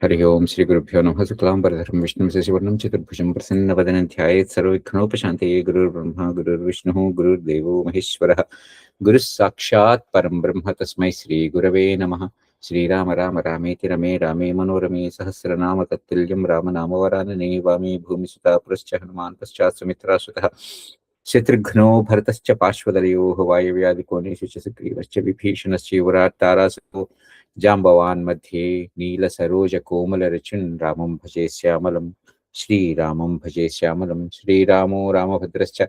हरि ओं श्रीगुरुभ्यो नमः। शुक्लाम्बरधरं विष्णुं शशिवर्णं चतुर्भुजं प्रसन्नवदनं ध्यायेत् सर्वविघ्नोपशान्तये। गुरुर्ब्रह्मा गुरुर्विष्णुः गुरुर्देवो महेश्वरः गुरुः साक्षात् परं ब्रह्म तस्मै श्रीगुरवे नमः। श्रीराम राम रामेति रमे रामे मनोरमे सहस्रनाम तत्तुल्यं रामनामवरानने। वामे भूमिसुता पुरश्च हनुमान् पश्चात् सुमित्रासुतः शत्रुघ्नो भरतश्च पार्श्वदलयोः वायव्यादिकोणेषु च सुग्रीवश्च विभीषणश्च युवराट् तारासुतो जाम्बवान् मध्ये नीलसरोजकोमलरचिन् रामं भजे श्यामलं श्रीरामं भजे श्यामलं। श्रीरामो रामभद्रश्च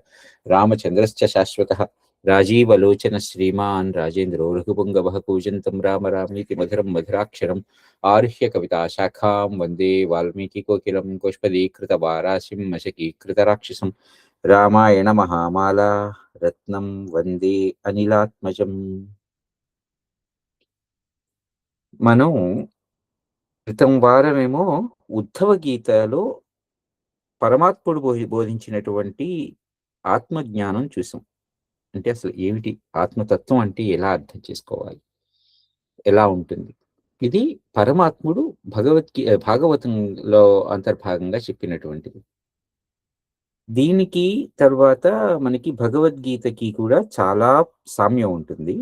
रामचन्द्रश्च शाश्वतः राजीवलोचन श्रीमान् राजेन्द्रो रघुपुङ्गवः कूजन्तं राम रामीति मधुरं मधुराक्षरम् आरुह्य कविताशाखां वन्दे वाल्मीकिकोकिलं गोष्पदीकृतवाराशिं मशकीकृतराक्षसं रामायण महामाला रत्नं वन्दे अनिलात्मजम्। మనం క్రితం వారమేమో ఉద్ధవ గీతలో పరమాత్ముడు బోధించినటువంటి ఆత్మజ్ఞానం చూసాం. అంటే అసలు ఏమిటి ఆత్మతత్వం, అంటే ఎలా అర్థం చేసుకోవాలి, ఎలా ఉంటుంది. ఇది పరమాత్ముడు భాగవతంలో అంతర్భాగంగా చెప్పినటువంటిది. దీనికి తర్వాత మనకి భగవద్గీతకి కూడా చాలా సామ్యం ఉంటుంది.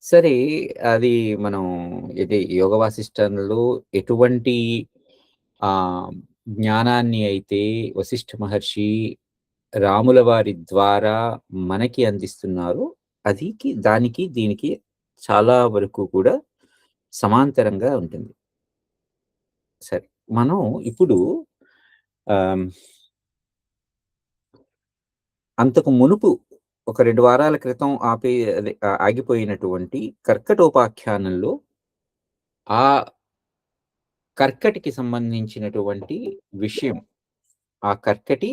సరే, అది మనం ఇది యోగ వాసిష్టంలో ఎటువంటి జ్ఞానాన్ని అయితే వశిష్ఠ మహర్షి రాముల వారి ద్వారా మనకి అందిస్తున్నారో దానికి దీనికి చాలా వరకు కూడా సమాంతరంగా ఉంటుంది. సరే, మనం ఇప్పుడు అంతకు మునుపు ఒక 2 వారాల క్రితం ఆగిపోయినటువంటి కర్కటోపాఖ్యానంలో ఆ కర్కటికి సంబంధించినటువంటి విషయం, ఆ కర్కటి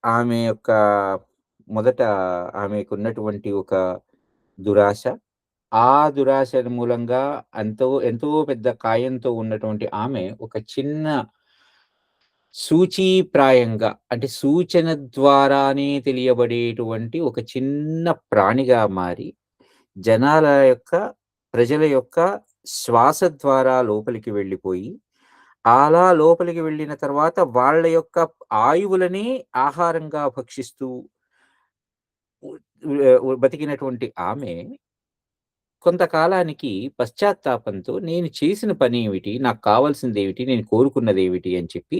ఆమె యొక్క మొదట ఆమెకున్నటువంటి ఒక దురాశ, ఆ దురాశ మూలంగా ఎంతో పెద్ద కాయంతో ఉన్నటువంటి ఆమె ఒక చిన్న సూచీప్రాయంగా, అంటే సూచన ద్వారానే తెలియబడేటువంటి ఒక చిన్న ప్రాణిగా మారి ప్రజల యొక్క శ్వాస ద్వారా లోపలికి వెళ్ళిపోయి, అలా లోపలికి వెళ్ళిన తర్వాత వాళ్ళ యొక్క ఆయువులనే ఆహారంగా భక్షిస్తూ బతికినటువంటి ఆమె కొంతకాలానికి పశ్చాత్తాపంతో నేను చేసిన పని ఏమిటి, నాకు కావాల్సిందేమిటి, నేను కోరుకున్నదేమిటి అని చెప్పి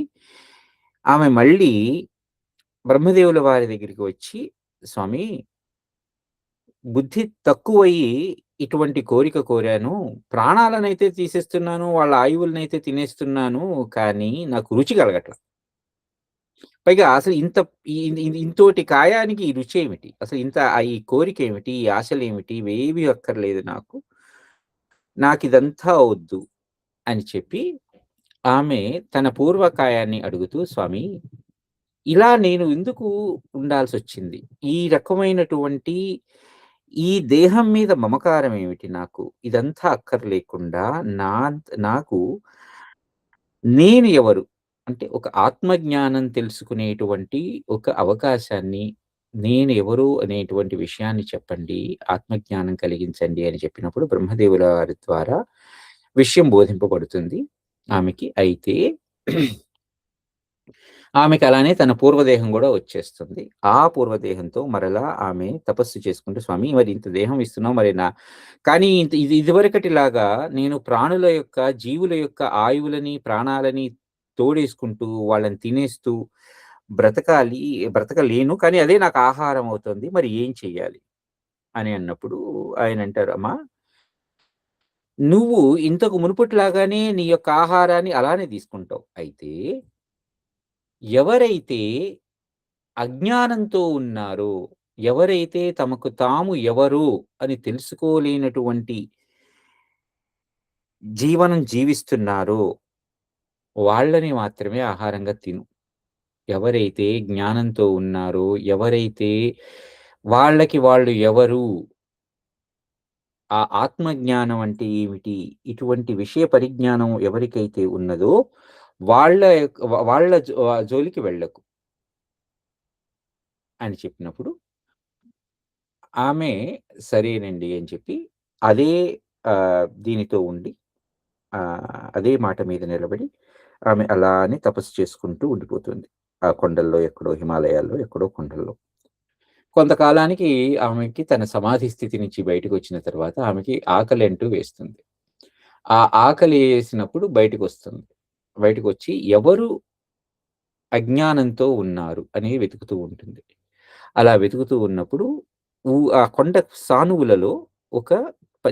ఆమె మళ్ళీ బ్రహ్మదేవుల వారి దగ్గరికి వచ్చి, స్వామి, బుద్ధి తక్కువయ్యి ఇటువంటి కోరిక కోరాను, ప్రాణాలనైతే తీసేస్తున్నాను, వాళ్ళ ఆయువులనైతే తినేస్తున్నాను, కానీ నాకు రుచి కలగట్ల. పైగా అసలు ఇంతోటి కాయానికి ఈ రుచి ఏమిటి, అసలు ఈ కోరిక ఏమిటి, ఈ ఆశలేమిటి, ఇవేవి అక్కర్లేదు నాకిదంతా వద్దు అని చెప్పి ఆమె తన పూర్వకాయాన్ని అడుగుతూ, స్వామి, ఇలా నేను ఎందుకు ఉండాల్సొచ్చింది, ఈ రకమైనటువంటి ఈ దేహం మీద మమకారం ఏమిటి, నాకు ఇదంతా అక్కర్లేకుండా నాకు నేను ఎవరు, అంటే ఒక ఆత్మజ్ఞానం తెలుసుకునేటువంటి ఒక అవకాశాన్ని, నేను ఎవరు అనేటువంటి విషయాన్ని చెప్పండి, ఆత్మజ్ఞానం కలిగించండి అని చెప్పినప్పుడు బ్రహ్మదేవుల వారి ద్వారా విషయం బోధింపబడుతుంది ఆమెకి. అయితే ఆమెకి అలానే తన పూర్వదేహం కూడా వచ్చేస్తుంది. ఆ పూర్వదేహంతో మరలా ఆమె తపస్సు చేసుకుంటూ, స్వామి, మరి ఇంత దేహం ఇస్తున్నావు, మరి కానీ ఇదివరకటిలాగా నేను ప్రాణుల యొక్క, జీవుల యొక్క ఆయువులని, ప్రాణాలని తోడేసుకుంటూ వాళ్ళని తినేస్తూ బ్రతకలేను, కానీ అదే నాకు ఆహారం అవుతుంది, మరి ఏం చెయ్యాలి అని అన్నప్పుడు ఆయన అంటారు, అమ్మా, నువ్వు ఇంతకు మునుపటిలాగానే నీ యొక్క ఆహారాన్ని అలానే తీసుకుంటావు. అయితే ఎవరైతే అజ్ఞానంతో ఉన్నారో, ఎవరైతే తమకు తాము ఎవరు అని తెలుసుకోలేనటువంటి జీవనం జీవిస్తున్నారో వాళ్ళని మాత్రమే ఆహారంగా తిను. ఎవరైతే జ్ఞానంతో ఉన్నారో, ఎవరైతే వాళ్ళకి వాళ్ళు ఎవరు, ఆ ఆత్మజ్ఞానం అంటే ఏమిటి, ఇటువంటి విషయ పరిజ్ఞానం ఎవరికైతే ఉన్నదో వాళ్ళ జోలికి వెళ్ళకు అని చెప్పినప్పుడు ఆమె సరేనండి అని చెప్పి అదే దీనితో ఉండి అదే మాట మీద నిలబడి ఆమె అలానే తపస్సు చేసుకుంటూ ఉండిపోతుంది. ఆ కొండల్లో ఎక్కడో, హిమాలయాల్లో ఎక్కడో కొండల్లో. కొంతకాలానికి ఆమెకి తన సమాధి స్థితి నుంచి బయటకొచ్చిన తర్వాత ఆమెకి ఆకలంటూ వేస్తుంది. ఆ ఆకలేసినప్పుడు బయటికొస్తుంది. బయటకొచ్చి ఎవరు అజ్ఞానంతో ఉన్నారు అని వెతుకుతూ ఉంటుంది. అలా వెతుకుతూ ఉన్నప్పుడు ఆ కొండ సానువులలో ఒక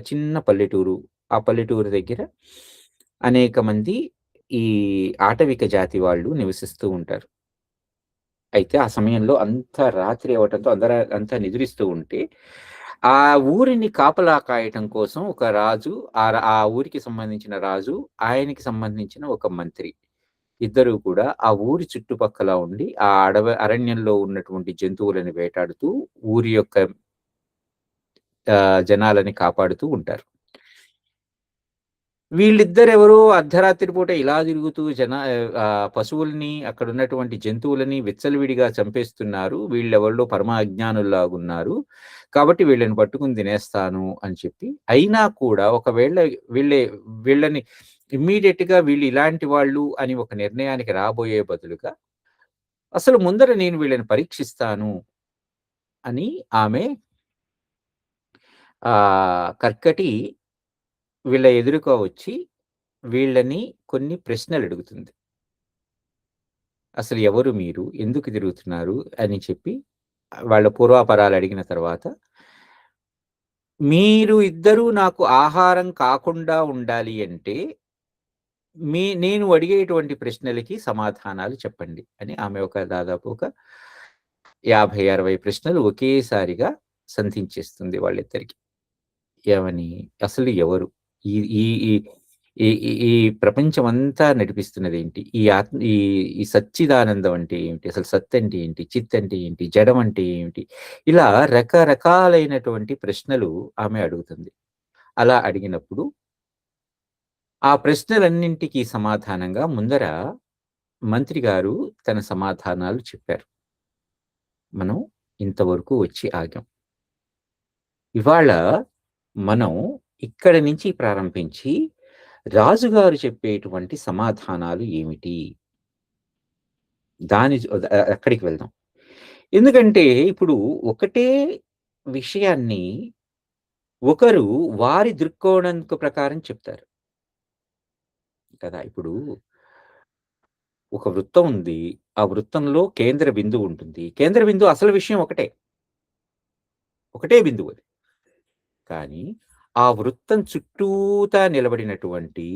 చిన్న పల్లెటూరు. ఆ పల్లెటూరు దగ్గర అనేక మంది ఈ ఆటవిక జాతి వాళ్ళు నివసిస్తూ ఉంటారు. అయితే ఆ సమయంలో అంతా రాత్రి అవ్వటంతో అంతా నిద్రిస్తూ ఉంటే, ఆ ఊరిని కాపలా కాయటం కోసం ఒక రాజు ఆ ఊరికి సంబంధించిన రాజు, ఆయనకి సంబంధించిన ఒక మంత్రి. ఇద్దరూ కూడా ఆ ఊరి చుట్టుపక్కల ఉండి, ఆ అరణ్యంలో ఉన్నటువంటి జంతువులను వేటాడుతూ, ఊరి యొక్క జనాలని కాపాడుతూ ఉంటారు. వీళ్ళిద్దరెవరో అర్ధరాత్రి పూట ఇలా తిరుగుతూ పశువుల్ని, అక్కడున్నటువంటి జంతువులని విచ్చలవిడిగా చంపేస్తున్నారు. వీళ్ళెవళ్ళో పరమ అజ్ఞానుల్లాగున్నారు. కాబట్టి వీళ్ళని పట్టుకొని తినేస్తాను అని చెప్పి, అయినా కూడా ఒకవేళ వీళ్ళే వీళ్ళని ఇమ్మీడియేట్‌గా వీళ్ళు ఇలాంటి వాళ్ళు అని ఒక నిర్ణయానికి రాబోయే బదులుగా, అసలు ముందర నేను వీళ్ళని పరీక్షిస్తాను అని ఆమె కర్కటి వీళ్ళ ఎదురుగా వచ్చి వీళ్ళని కొన్ని ప్రశ్నలడుగుతుంది. అసలు ఎవరు మీరు? ఎందుకు తిరుగుతున్నారు? అని చెప్పి వాళ్ళ పూర్వాపరాలు అడిగిన తర్వాత, మీరు ఇద్దరూ నాకు ఆహారం కాకుండా ఉండాలి అంటే, నేను అడిగేటువంటి ప్రశ్నలకి సమాధానాలు చెప్పండి అని ఆమె దాదాపు ఒక 50, 60 ప్రశ్నలు ఒకేసారిగా సంధించేస్తుంది వాళ్ళిద్దరికి. ఏమని? అసలు ఎవరు? ఈ ఈ ఈ ఈ ఈ ఈ ప్రపంచమంతా నడిపిస్తున్నదేంటి? ఈ సచ్చిదానందం అంటే ఏమిటి? అసలు సత్ అంటే ఏంటి? చిత్ అంటే ఏంటి? జడం అంటే ఏమిటి? ఇలా రకరకాలైనటువంటి ప్రశ్నలు ఆమె అడుగుతుంది. అలా అడిగినప్పుడు ఆ ప్రశ్నలన్నింటికి సమాధానంగా ముందర మంత్రి గారు తన సమాధానాలు చెప్పారు. మనం ఇంతవరకు వచ్చి ఆగాం. ఇవాళ మనం ఇక్కడి నుంచి ప్రారంభించి రాజుగారు చెప్పేటువంటి సమాధానాలు ఏమిటి? అక్కడికి వెళ్దాం. ఎందుకంటే ఇప్పుడు ఒకటే విషయాన్ని ఒకరు వారి దృక్కోణంకు ప్రకారం చెప్తారు కదా! ఇప్పుడు ఒక వృత్తం ఉంది. ఆ వృత్తంలో కేంద్ర బిందువు ఉంటుంది. కేంద్ర బిందువు అసలు విషయం ఒకటే. ఒకటే బిందువు అది. కానీ ఆ వృత్తం చుట్టూతా నిలబడినటువంటి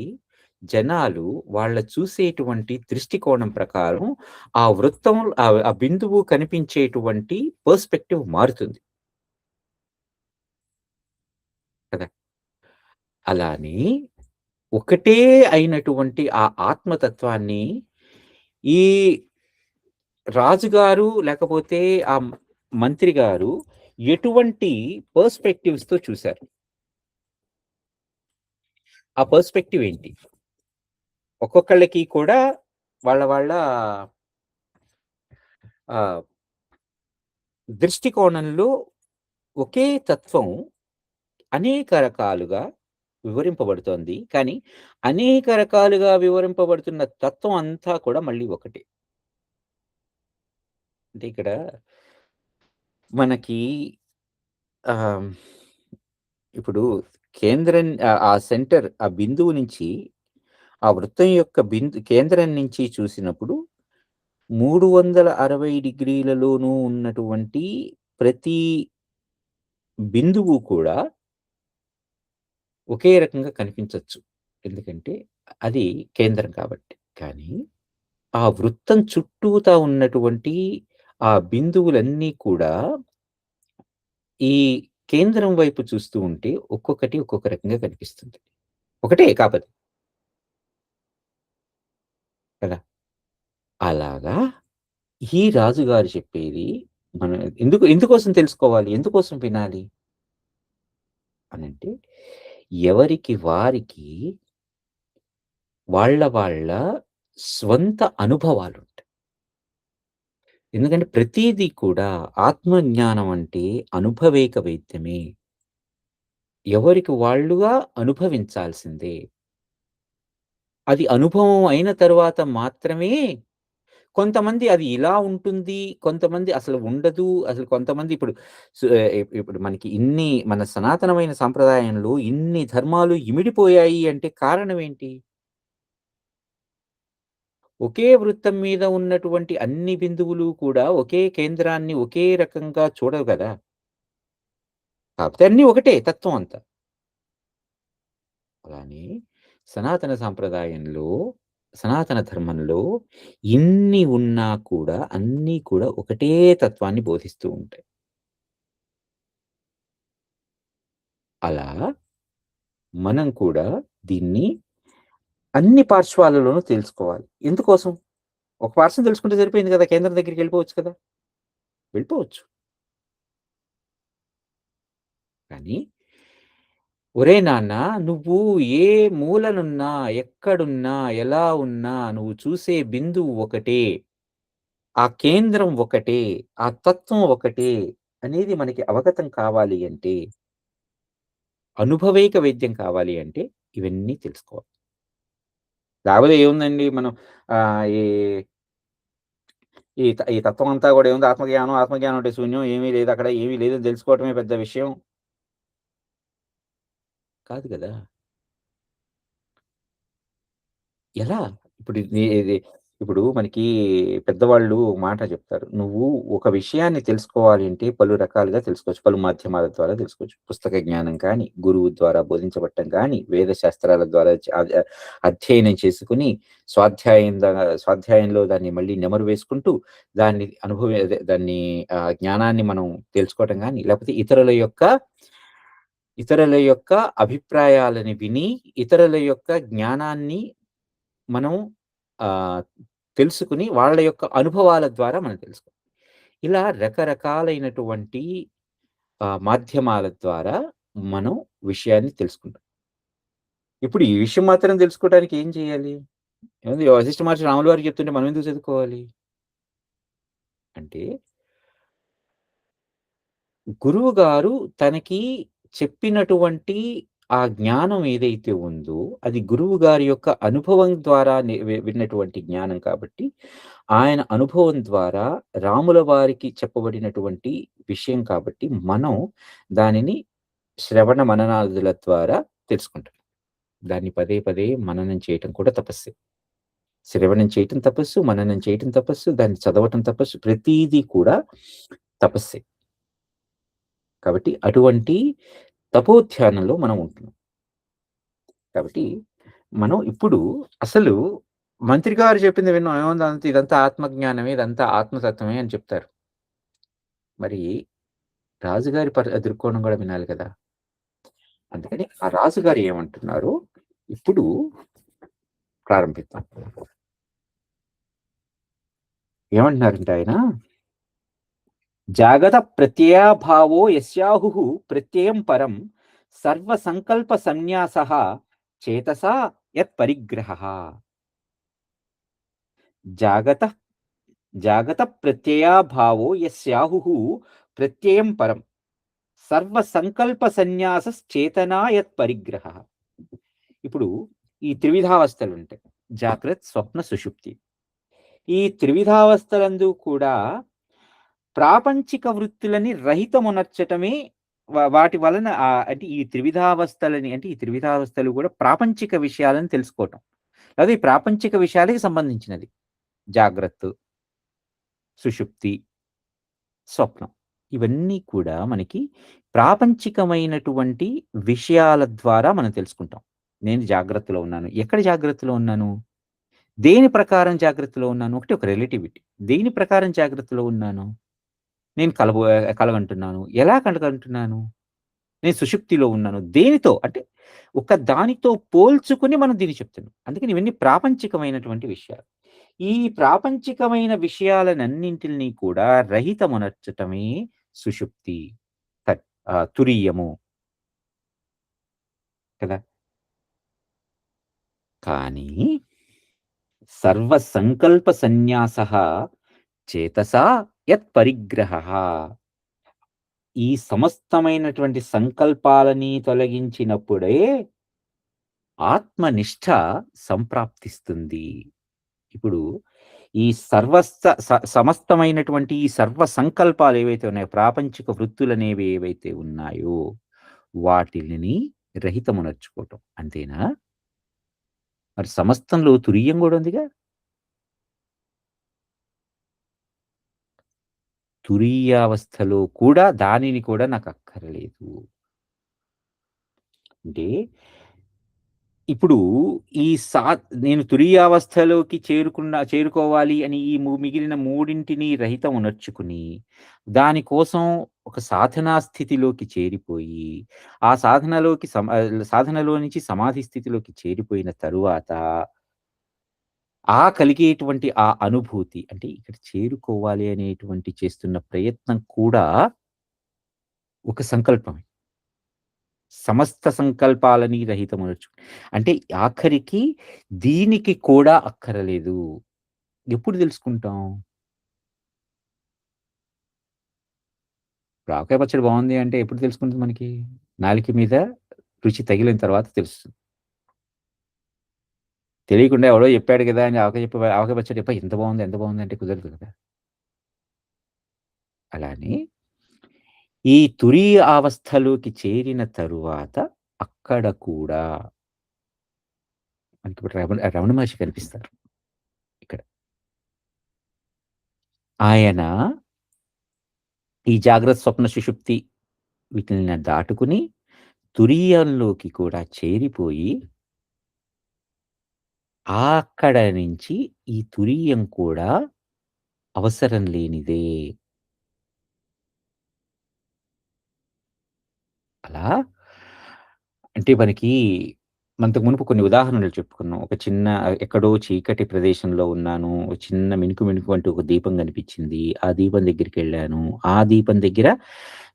జనాలు వాళ్ళ చూసేటువంటి దృష్టికోణం ప్రకారం ఆ వృత్తం ఆ బిందువు కనిపించేటువంటి పర్స్పెక్టివ్ మారుతుంది కదా! అలానే ఒకటే అయినటువంటి ఆ ఆత్మతత్వాన్ని ఈ రాజుగారు లేకపోతే ఆ మంత్రి గారు ఎటువంటి పర్స్పెక్టివ్స్‌తో చూసారు? ఆ పర్స్పెక్టివ్ ఏంటి? ఒక్కొక్కళ్ళకి కూడా వాళ్ళ ఆహ్, దృష్టికోణంలో ఒకే తత్వం అనేక రకాలుగా వివరింపబడుతోంది. కానీ, అనేక రకాలుగా వివరింపబడుతున్న తత్వం అంతా కూడా మళ్ళీ ఒకటే. అంటే ఇక్కడ మనకి ఆహ్, ఇప్పుడు ఆ సెంటర్ ఆ బిందువు నుంచి ఆ వృత్తం యొక్క కేంద్రం నుంచి చూసినప్పుడు 360 డిగ్రీలలోనూ ఉన్నటువంటి ప్రతి బిందువు కూడా ఒకే రకంగా కనిపించొచ్చు. ఎందుకంటే అది కేంద్రం కాబట్టి. కానీ ఆ వృత్తం చుట్టూతా ఉన్నటువంటి ఆ బిందువులన్నీ కూడా ఈ కేంద్రం వైపు చూస్తూ ఉంటే ఒక్కొక్కటి ఒక్కొక్క రకంగా కనిపిస్తుంది. ఒకటే కాపోతే కదా! అలాగా ఈ రాజుగారు చెప్పేది మనం ఎందుకోసం తెలుసుకోవాలి? ఎందుకోసం వినాలి? అనంటే ఎవరికి వారికి వాళ్ళ స్వంత అనుభవాలుంటాయి. ఎందుకంటే ప్రతీదీ కూడా ఆత్మజ్ఞానం అంటే అనుభవేక వైద్యమే. ఎవరికి వాళ్ళుగా అనుభవించాల్సిందే. అది అనుభవం అయిన తరువాత మాత్రమే కొంతమంది అది ఇలా ఉంటుంది. కొంతమంది అసలు ఉండదు. అసలు కొంతమంది ఇప్పుడు ఇప్పుడు మనకి మన సనాతనమైన సంప్రదాయంలో ఇన్ని ధర్మాలు ఇమిడిపోయాయి అంటే కారణం ఏంటి? ఒకే వృత్తం మీద ఉన్నటువంటి అన్ని బిందువులు కూడా ఒకే కేంద్రాన్ని ఒకే రకంగా చూడవు గదా! కాకపోతే అన్నీ ఒకటే తత్వం అంతా. అలానే సనాతన సాంప్రదాయంలో, సనాతన ధర్మంలో ఇన్ని ఉన్నా కూడా అన్నీ కూడా ఒకటే తత్వాన్ని బోధిస్తూ ఉంటాయి. అలా మనం కూడా దీన్ని అన్ని పార్శ్వాలలోనూ తెలుసుకోవాలి. ఎందుకోసం? ఒక పార్శ్వం తెలుసుకుంటే సరిపోయింది గదా! కేంద్రం దగ్గరికెళ్ళిపోవచ్చు కదా! వెళ్ళిపోవచ్చు. కానీ ఒరేయ్ నాన్న! నువ్వు ఏ మూలనున్నా, ఎక్కడున్నా, ఎలా ఉన్నా నువ్వు చూసే బిందువు ఒకటే. ఆ కేంద్రం ఒకటే. ఆ తత్వం ఒకటే అనేది మనకి అవగతం కావాలి అంటే, అనుభవైక వేద్యం కావాలి అంటే ఇవన్నీ తెలుసుకోవాలి. లేకపోతే ఏముందండి మనం ఆహ్, ఈ ఈ తత్వం అంతా గూడా ఏముంది ఆత్మజ్ఞానం, ఆత్మజ్ఞానం అంటే శూన్యం. ఏమీ లేదక్కడ. ఏమీ లేదని తెలుసుకోవటమే పెద్ద విషయం. కాదు గదా! ఎలా? ఇది ఇప్పుడు మనకి పెద్దవాళ్ళు మాట చెప్తారు. నువ్వు ఒక విషయాన్ని తెలుసుకోవాలి అంటే పలు రకాలుగా తెలుసుకోవచ్చు. పలు మాధ్యమాల ద్వారా తెలుసుకోవచ్చు. పుస్తక జ్ఞానం కానీ, గురువు ద్వారా బోధించబడటం గానీ, వేద శాస్త్రాల ద్వారా అధ్యయనం చేసుకొని, స్వాధ్యాయంలో దాన్ని మళ్ళీ నెమరు వేసుకుంటూ, దాన్ని దాన్ని జ్ఞానాన్ని మనం తెలుసుకోవటం గానీ, లేకపోతే ఇతరుల యొక్క అభిప్రాయాలని విని, ఇతరుల యొక్క జ్ఞానాన్ని మనం ఆహ్, తెలుసుకొని వాళ్ళ యొక్క అనుభవాల ద్వారా మనం తెలుసుకోవాలి. ఇలా రకరకాలైనటువంటి మాధ్యమాల ద్వారా మనం విషయాన్ని తెలుసుకుంటాం. ఇప్పుడు ఈ విషయం మాత్రం తెలుసుకోవడానికి ఏం చేయాలి? ఏముంది వశిష్ఠ మహర్షి రాముల వారికి చెప్తుంటే మనం ఎందుకు చదువుకోవాలి? అంటే గురువుగారు తనకి చెప్పినటువంటి ఆ జ్ఞానం ఏదైతే ఉందో, అది గురువుగారి యొక్క అనుభవం ద్వారా విన్నటువంటి జ్ఞానం కాబట్టి, ఆయన అనుభవం ద్వారా రాముల వారికి చెప్పబడినటువంటి విషయం కాబట్టి, మనం దానిని శ్రవణ మననాదుల ద్వారా తెలుసుకుంటాం. దాన్ని పదే పదే మననం చేయటం కూడా తపస్సే. శ్రవణం చేయటం తపస్సు, మననం చేయటం తపస్సు, దాన్ని చదవటం తపస్సు, ప్రతీదీ కూడా తపస్సే. కాబట్టి అటువంటి తపోధ్యానంలో మనం ఉంటున్నాం. కాబట్టి మనం ఇప్పుడు అసలు మంత్రి గారు చెప్పింది విన్నాం. ఏముందంటే ఇదంతా ఆత్మజ్ఞానమే, ఇదంతా ఆత్మతత్వమే అని చెప్తారు. మరి రాజుగారి దృక్కోణం గూడా వినాలి కదా! అందుకని ఆ రాజుగారు ఏమంటున్నారో ఇప్పుడు ప్రారంభిద్దాం. ఏమంటున్నారంటే ఆయన, జాగత ప్రత్యయాభావో యస్యాహుః ప్రత్యయం పరం సర్వ సంకల్ప సన్యాసః చేతసా యత్పరిగ్రహః. జాగత జాగత ప్రత్యయాభావో యస్యాహుః ప్రత్యయం పరం సర్వ సంకల్ప సన్యాసశ్చేతనా యత్పరిగ్రహః. ఇప్పుడు ఈ త్రివిధావస్థలుంటాయి. జాగ్రత్, స్వప్న, సుషుప్తి. ఈ త్రివిధావస్థలందు కూడా ప్రాపంచిక వృత్తులని రహితమునర్చటమే వాటి వలన అంటే ఈ త్రివిధావస్థలు గూడా ప్రాపంచిక విషయాలను తెలుసుకోవటం. అది ప్రాపంచిక విషయాలకి సంబంధించినది. జాగ్రత్త, సుషుప్తి, స్వప్నం. ఇవన్నీ కూడా మనకి ప్రాపంచికమైనటువంటి విషయాల ద్వారా మనం తెలుసుకుంటాం. నేను జాగ్రత్తలో ఉన్నాను. ఎక్కడ జాగ్రత్తలో ఉన్నాను? దేని ప్రకారం జాగ్రత్తలో ఉన్నాను? ఒక రిలేటివిటీ. దేని ప్రకారం జాగ్రత్తలో ఉన్నాను? నేను కలగంటున్నాను. ఎలా కలగంటున్నాను? నేను సుషుప్తిలో ఉన్నాను. దేనితో? అంటే ఒక దానితో పోల్చుకొని మనం దీన్ని చెప్తున్నాం. అందుకని ఇవన్నీ ప్రాపంచికమైనటువంటి విషయాలు. ఈ ప్రాపంచికమైన విషయాలనన్నింటిని కూడా రహితమునర్చటమే సుషుప్తి. తురీయము కదా! కానీ సర్వ సంకల్ప సన్యాసః చేతసా యత్పరిగ్రహః. ఈ సమస్తమైనటువంటి సంకల్పాలని తొలగించినప్పుడే ఆత్మనిష్ట సంప్రాప్తిస్తుంది. ఇప్పుడు ఈ సమస్తమైనటువంటి ఈ సర్వ సంకల్పాలు ఏవైతే ఉన్నాయో, ప్రాపంచిక వృత్తులనేవి ఏవైతే ఉన్నాయో, వాటిలిని రహితమునర్చుకోవటం. అంతేనా? మరి సమస్తంలో తురీయం గూడా ఉందిగా. తురీయావస్థలో కూడా దానిని కూడా నాకక్కరలేదు. అంటే ఇప్పుడు ఈ సా నేను తురీయావస్థలోకి చేరుకోవాలి అని ఈ మిగిలిన మూడింటిని రహితమునర్చుకుని, దానికోసం ఒక సాధనా స్థితిలోకి చేరిపోయి, ఆ సాధనలో నుంచి సమాధి స్థితిలోకి చేరిపోయిన తరువాత, కలిగేటువంటి ఆ అనుభూతి అంటే ఇక్కడ చేరుకోవాలి అనేటువంటి చేస్తున్న ప్రయత్నం కూడా ఒక సంకల్పమే. సమస్త సంకల్పాలని రహితమనొచ్చు. అంటే ఆఖరికి దీనికి కూడా అక్కరలేదు. ఎప్పుడు తెలుసుకుంటాం? ఇప్పుడు ఆవకాయ పచ్చడి బావుంది అంటే ఎప్పుడు తెలుసుకుంటది మనకి? నాలుక మీద రుచి తగిలిన తర్వాత తెలుస్తుంది. తెలియకుండా ఎవడో చెప్పాడు గదా! అని ఆవకాయ పచ్చడి అబ్బా! ఎంత బావుంది, ఎంత బావుంది అంటే కుదరదు కదా! అలానే ఈ తురీయ అవస్థలోకి చేరిన తరువాత అక్కడ కూడా మనకిప్పుడు రమణ మహర్షి కనిపిస్తారు ఇక్కడ. ఆయన ఈ జాగ్రత్త, స్వప్న, సుషుప్తి వీటిల్ని దాటుకుని తురీయంలోకి కూడా చేరిపోయి, అక్కడ నుంచి ఈ తురీయం కూడా అవసరం లేనిదే. అలా అంటే మనకు మునుపు కొన్ని ఉదాహరణలు చెప్పుకున్నాం. ఒక చిన్న ఎక్కడో చీకటి ప్రదేశంలో ఉన్నాను. ఒక చిన్న మిణుకు మిణుకు అంటూ ఒక దీపం కనిపించింది. ఆ దీపం దగ్గరికెళ్ళాను. ఆ దీపం దగ్గర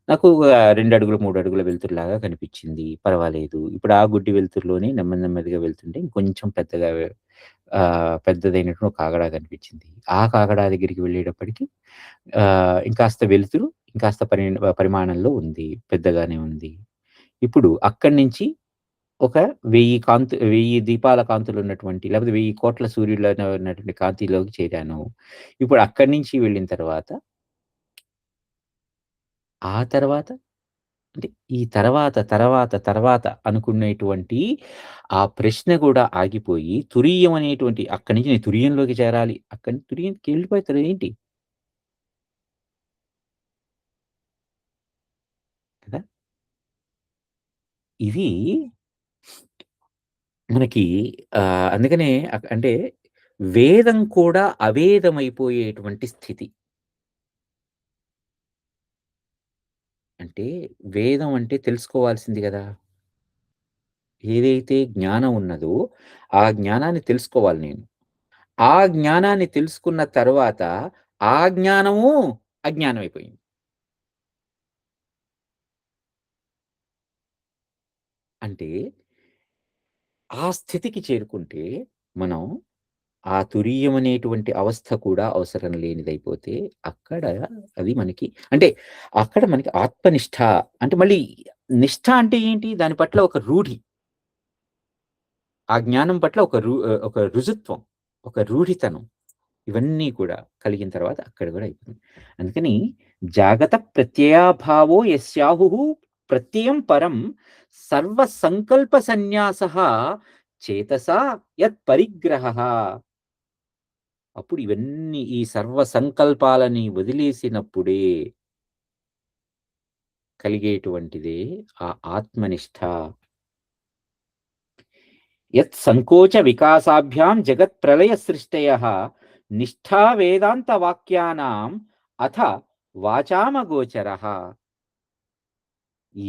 నాకు 2 అడుగులు, 3 అడుగుల వెలుతురులాగా కనిపించింది. పర్వాలేదు. ఇప్పుడు ఆ గుడ్డి వెలుతురులోనే నెమ్మది నెమ్మదిగా వెళ్తుంటే ఇంకొంచెం పెద్దదైనటువంటి ఒక కాగడా కనిపించింది. ఆ కాగడా దగ్గరికి వెళ్ళేటప్పటికి ఇంకాస్త వెలుతురు, ఇంకాస్త పరిమాణంలో ఉంది. పెద్దగానే ఉంది. ఇప్పుడు అక్కడి నుంచి ఒక 1000 దీపాల కాంతులున్నటువంటి లేకపోతే 1000 కోట్ల సూర్యుల ఉన్నటువంటి కాంతిలోకి చేరాను. ఇప్పుడు అక్కడి నుంచి వెళ్ళిన తర్వాత, ఆ తర్వాత అంటే ఈ తర్వాత అనుకునేటువంటి ఆ ప్రశ్న గూడా ఆగిపోయి, తురీయం అనేటువంటి అక్కడి నుంచి నేను తురీయంలోకి చేరాలి. అక్కడి నుంచి తురీయంకెళ్ళిపోతారు ఏంటి? కదా! ఇది మనకి అందుకనే అంటే వేదం కూడా అవేదమైపోయేటువంటి స్థితి. అంటే వేదం అంటే తెలుసుకోవాల్సింది గదా! ఏదైతే జ్ఞానం ఉన్నదో, ఆ జ్ఞానాన్ని తెలుసుకోవాలి నేను. ఆ జ్ఞానాన్ని తెలుసుకున్న తరువాత, ఆ జ్ఞానము అజ్ఞానమైపోయింది. అంటే ఆ స్థితికి చేరుకుంటే, మనం ఆ తురీయమనేటువంటి అవస్థ కూడా అవసరం లేనిదైపోతే, అక్కడ అది మనకి అంటే అక్కడ మనకి ఆత్మనిష్ట అంటే మళ్ళీ నిష్ఠ అంటే ఏంటి? దాని పట్ల ఒక రూఢి. ఆ జ్ఞానం పట్ల ఒక రుజుత్వం, ఒక రూఢితనం ఇవన్నీ కూడా కలిగిన తర్వాత అక్కడ కూడా అయిపోతుంది. అందుకని జాగత ప్రత్యయాభావో యస్యాహుః ప్రత్యయం పరం సర్వ సంకల్ప సన్యాసః చేతసా యత్ పరిగ్రహః. అప్పుడు ఇవన్నీ ఈ సర్వ సంకల్పాలని వదిలేసినప్పుడే కలిగేటువంటిదే ఆ ఆత్మనిష్ట. యత్ సంకోచ వికాసాభ్యాం జగత్ప్రళయ సృష్టయః నిష్ఠా వేదాంత వాక్యానాం అథ వాచామగోచరః.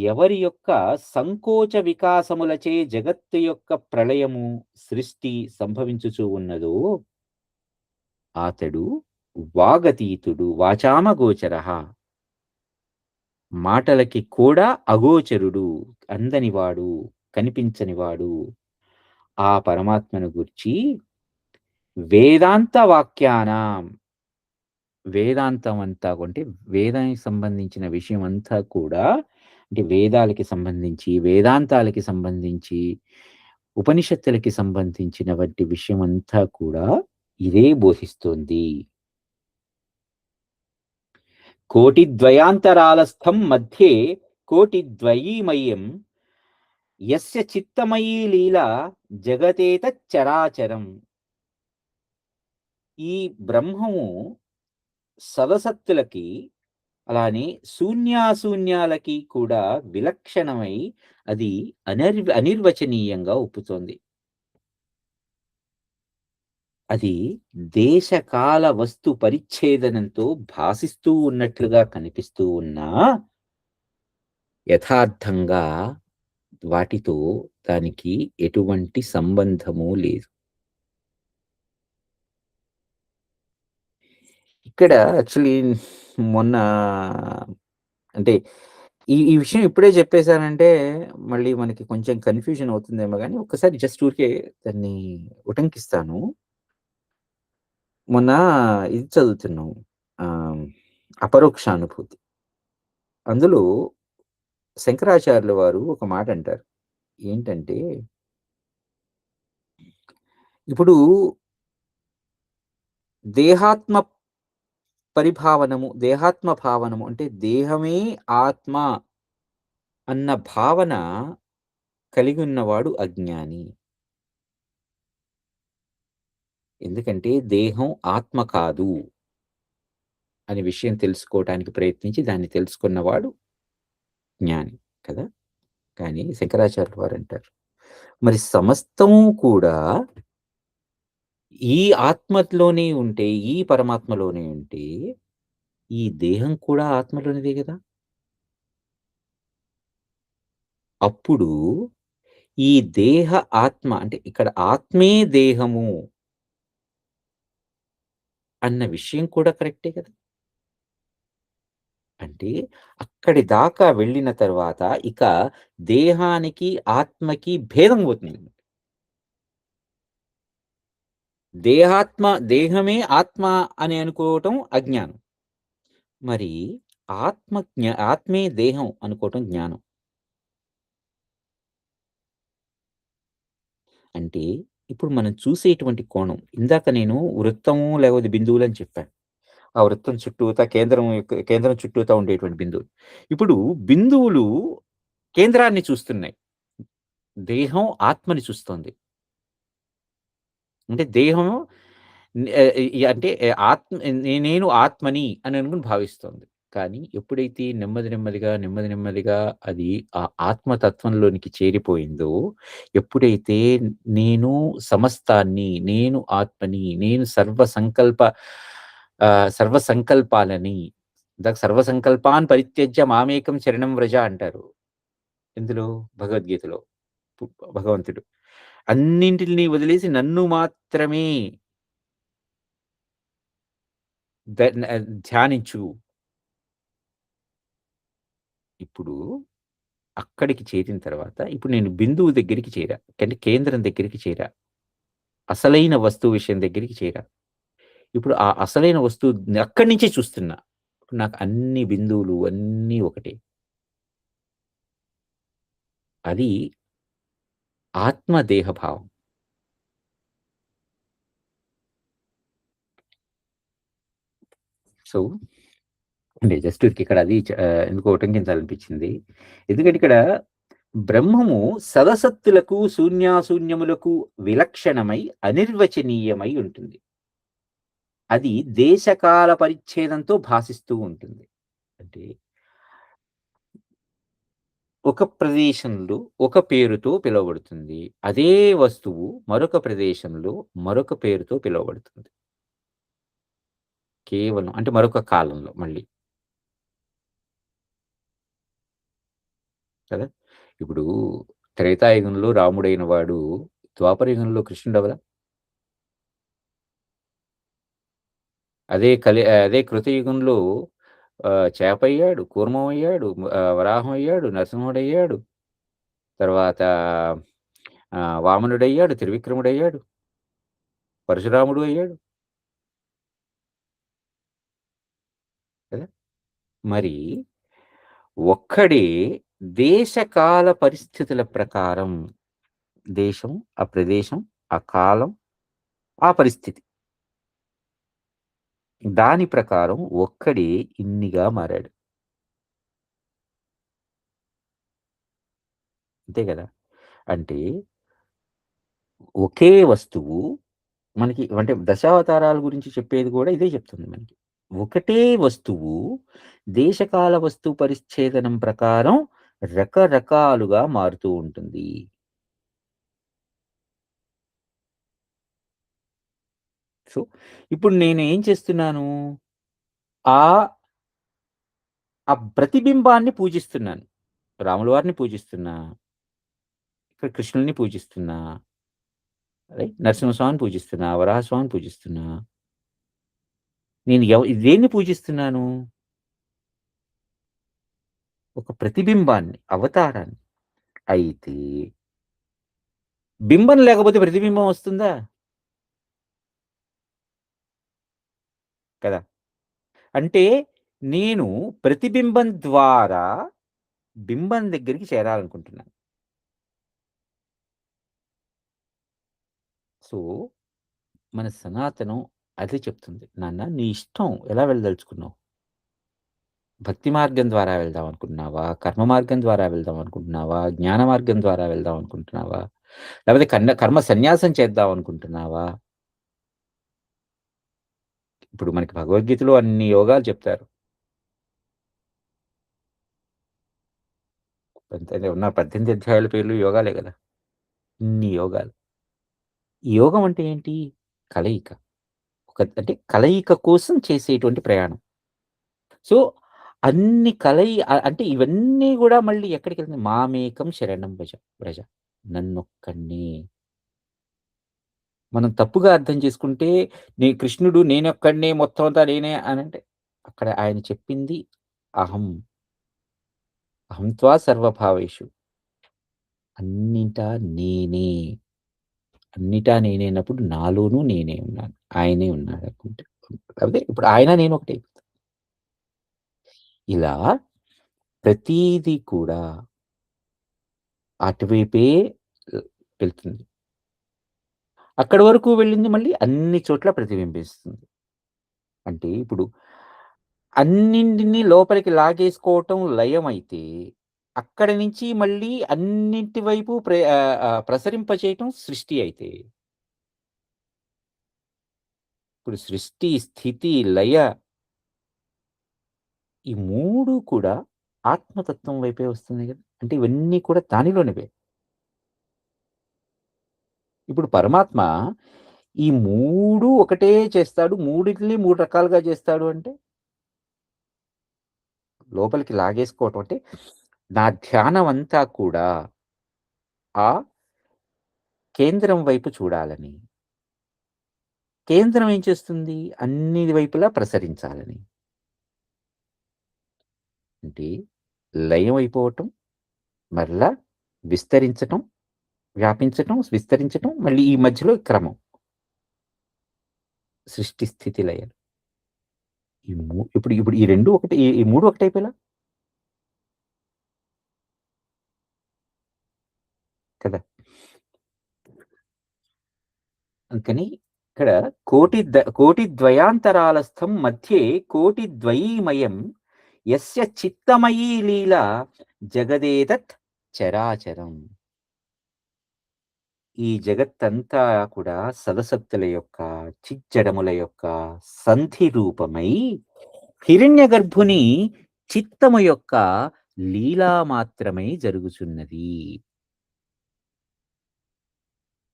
ఎవరి యొక్క సంకోచ వికాసములచే జగత్తు యొక్క ప్రళయము, సృష్టి సంభవించుచూ ఉన్నదో అతడు వాగతీతుడు, వాచామగోచరః. మాటలకి కూడా అగోచరుడు, అందనివాడు, కనిపించనివాడు. ఆ పరమాత్మను గూర్చి వేదాంత వాక్యానాం వేదాంతం అంతా అంటే వేదానికి సంబంధించిన విషయం అంతా కూడా అంటే వేదాలకి సంబంధించి, వేదాంతాలకి సంబంధించి, ఉపనిషత్తులకి సంబంధించిన వంటి విషయం అంతా కూడా ఇదే బోధిస్తోంది. కోటిద్వయాంతరాలస్థం మధ్యే కోటిద్వయీమయం యస్య చిత్తమయీ లీల జగతేతచ్చరాచరం. ఈ బ్రహ్మము సదసత్తులకి, అలానే శూన్యాశూన్యాలకి కూడా విలక్షణమై అది అనిర్వచనీయంగా ఒప్పుతోంది. అది దేశకాల వస్తు పరిచ్ఛేదనంతో భాసిస్తూ ఉన్నట్లుగా కనిపిస్తూ ఉన్నా, యథార్థంగా వాటితో దానికి ఎటువంటి సంబంధము లేదు. ఇక్కడ యాక్చువల్లీ మొన్న అంటే ఈ విషయం ఇప్పుడే చెప్పేసానంటే మళ్ళీ మనకి కొంచెం కన్‌ఫ్యూజన్ అవుతుందేమో గానీ, ఒక్కసారి జస్ట్ ఊరికే దాన్ని ఉటంకిస్తాను. మొన్న ఇది చదువుతున్నాం. ఆహ్, అపరోక్షానుభూతి. అందులో శంకరాచార్యుల వారు ఒక మాటంటారు. ఏంటంటే, ఇప్పుడు దేహాత్మ దేహాత్మ భావనము అంటే దేహమే ఆత్మ అన్న భావన కలిగి ఉన్నవాడు అజ్ఞాని. ఎందుకంటే దేహం ఆత్మ కాదు అనే విషయం తెలుసుకోవటానికి ప్రయత్నించి దాన్ని తెలుసుకున్నవాడు జ్ఞాని కదా! కానీ శంకరాచార్యుల వారంటారు, మరి సమస్తము కూడా ఈ ఆత్మలోనే ఉంటే, ఈ పరమాత్మలోనే ఉంటే, ఈ దేహం కూడా ఆత్మలోనిదే గదా! అప్పుడు ఈ దేహ ఆత్మ అంటే ఇక్కడ ఆత్మే దేహము అన్న విషయం కూడా కరెక్టే కదా! అంటే అక్కడి దాకా వెళ్ళిన తర్వాత ఇక దేహానికి, ఆత్మకి భేదం పోతుంది. దేహమే ఆత్మ అని అనుకోవటం అజ్ఞానం. మరి ఆత్మే దేహం అనుకోవటం జ్ఞానం. అంటే ఇప్పుడు మనం చూసేటువంటి కోణం ఇందాక నేను వృత్తము లేకపోతే బిందువులని చెప్పాను. ఆ వృత్తం చుట్టూతా కేంద్రం చుట్టూతా ఉండేటువంటి బిందువులు. ఇప్పుడు బిందువులు కేంద్రాన్ని చూస్తున్నాయి. దేహం ఆత్మని చూస్తోంది. అంటే దేహం అంటే ఆత్మ నేను ఆత్మని అని అనుకుని భావిస్తోంది. కానీ ఎప్పుడైతే నెమ్మదిగా అది ఆ ఆత్మతత్వంలోనికి చేరిపోయిందో, ఎప్పుడైతే నేను సమస్తాన్ని, నేను ఆత్మని, నేను సర్వ సంకల్పాలని ఇందాక సర్వ సంకల్పాన్ పరిత్యజ్య మామేకం శరణం వ్రజ అంటారు. ఎందులో? భగవద్గీతలో పు భగవంతుడు. అన్నింటిని వదిలేసి నన్ను మాత్రమే ధ్యానించు. ఇప్పుడు అక్కడికి చేరిన తర్వాత ఇప్పుడు నేను బిందువు దగ్గరికి చేరా. అంటే కేంద్రం దగ్గరికి చేరా. అసలైన వస్తువు విషయం దగ్గరికి చేరా. ఇప్పుడు ఆ అసలైన వస్తువు అక్కడి నుంచే చూస్తున్నా. ఇప్పుడు నాకు అన్ని బిందువులు అన్నీ ఒకటే. అది ఆత్మ దేహ భావం. సో, అంటే జస్ట్ ఇక్కడ అది ఎందుకో ఉటంకించాలనిపించింది. ఎందుకంటే ఇక్కడ బ్రహ్మము సదసత్తులకు, శూన్యాశూన్యములకు విలక్షణమై, అనిర్వచనీయమై ఉంటుంది. అది దేశకాల పరిచ్ఛేదంతో భాసిస్తూ ఉంటుంది. అంటే ఒక ప్రదేశంలో ఒక పేరుతో పిలువబడుతుంది. అదే వస్తువు మరొక ప్రదేశంలో మరొక పేరుతో పిలువబడుతుంది. కేవలం అంటే మరొక కాలంలో మళ్ళీ. కదా! ఇప్పుడు త్రేతాయుగంలో రాముడైన వాడు ద్వాపరయుగంలో కృష్ణుడవలా? అదే కృతయుగంలో చేపయ్యాడు, కూర్మమయ్యాడు, వరాహమయ్యాడు, నరసింహుడయ్యాడు, తర్వాత వామనుడయ్యాడు, త్రివిక్రముడయ్యాడు, పరశురాముడు అయ్యాడు. మరి ఒక్కడే దేశకాల పరిస్థితుల ప్రకారం దేశం, ఆ ప్రదేశం, ఆ కాలం, ఆ పరిస్థితి. దాని ప్రకారం ఒక్కడే ఇన్నిగా మారాడు. అంతే గదా! అంటే ఒకే వస్తువు మనకి అంటే దశావతారాల గురించి చెప్పేది గూడా ఇదే చెప్తుంది మనకి. ఒకటే వస్తువు దేశకాల వస్తు పరిచ్ఛేదనం ప్రకారం రకరకాలుగా మారుతూ ఉంటుంది. సో, ఇప్పుడు నేను ఏం చేస్తున్నాను? ఆ ఆ ప్రతిబింబాన్ని పూజిస్తున్నాను. రాముల వారిని పూజిస్తున్నా, ఇక్కడ కృష్ణుడిని పూజిస్తున్నా, రైట్. నరసింహస్వామిని పూజిస్తున్నా, వరాహస్వామిని పూజిస్తున్నా. నేను దేన్ని పూజిస్తున్నాను? ఒక ప్రతిబింబాన్ని, అవతారాన్ని. అయితే బింబం లేకపోతే ప్రతిబింబం వస్తుందా? కదా! అంటే నేను ప్రతిబింబం ద్వారా బింబం దగ్గరికి చేరాలనుకుంటున్నాను. సో, మన సనాతనం అదే చెప్తుంది. నాన్న నీ ఇష్టం ఎలా వెళ్ళదలుచుకున్నావు? భక్తి మార్గం ద్వారా వెళ్దాం అనుకుంటున్నావా? కర్మ మార్గం ద్వారా వెళ్దాం అనుకుంటున్నావా? జ్ఞాన మార్గం ద్వారా వెళ్దాం అనుకుంటున్నావా? లేకపోతే కర్మ సన్యాసం చేద్దాం అనుకుంటున్నావా? ఇప్పుడు మనకి భగవద్గీతలో అన్ని యోగాలు చెప్తారు. అంతే ఉన్న 18 అధ్యాయాల పేర్లు యోగాలే గదా! ఇన్ని యోగాలు. ఈ యోగం అంటే ఏంటి? కలయిక. అంటే కలయిక కోసం చేసేటువంటి ప్రయాణం. సో, అన్ని అంటే ఇవన్నీ గూడా మళ్ళీ ఎక్కడికెళ్తుంది? మామేకం శరణం వ్రజ. నన్నొక్కడినే. మనం తప్పుగా అర్థం చేసుకుంటే, కృష్ణుడు నేనొక్కడినే మొత్తం అంతా నేనే అనంటే, అక్కడ ఆయన చెప్పింది అహం. అహం త్వా సర్వభావేషు. అన్నింటా నేనే. అన్నిటా నేనే అన్నప్పుడు నాలోనూ నేనే ఉన్నాను. ఆయనే ఉన్నాడనుకుంటే. కాకపోతే ఇప్పుడు ఆయన నేను ఒకటే. ఇలా ప్రతీది కూడా అటువైపే ఆహ్, వెళ్తుంది. అక్కడి వరకు వెళ్ళింది మళ్ళీ అన్ని చోట్ల ప్రతిబింబిస్తుంది. అంటే ఇప్పుడు అన్నింటిని లోపలికి లాగేసుకోవటం లయమైతే, అక్కడి నుంచి మళ్ళీ అన్నింటి వైపు ప్రసరింపచేయటం సృష్టి అయితే, ఇప్పుడు సృష్టి, స్థితి, లయ ఈ 3 కూడా ఆత్మతత్వం వైపే వస్తున్నాయి గదా! అంటే ఇవన్నీ కూడా దానిలోనివే. ఇప్పుడు పరమాత్మ ఈ 3 ఒకటే చేస్తాడు. మూడిటిని 3 రకాలుగా చేస్తాడు అంటే, లోపలికి లాగేసుకోవటం అంటే, నా ధ్యానమంతా కూడా ఆ కేంద్రం వైపు చూడాలని. కేంద్రం ఏం చేస్తుంది? అన్ని వైపులా ప్రసరించాలని. అంటే లయం అయిపోవటం, మరలా విస్తరించటం, వ్యాపించటం, విస్తరించటం, మళ్ళీ ఈ మధ్యలో క్రమం. సృష్టి, స్థితి, లయాలు. ఇప్పుడు ఇప్పుడు ఈ 2 ఒకటి ఈ 3 ఒకటైపోయేలా కదా! అందుకని ఇక్కడ కోటిద్వయాంతరాలస్థం మధ్యే కోటిద్వయీమయం యస్య చిత్తమయీ లీల జగదేతత్ చరాచరం. ఈ జగత్తంతా కూడా సదసత్తుల యొక్క, చిజ్జడముల యొక్క సంధి రూపమై హిరణ్యగర్భుని చిత్తము యొక్క లీలా మాత్రమై జరుగుచున్నది.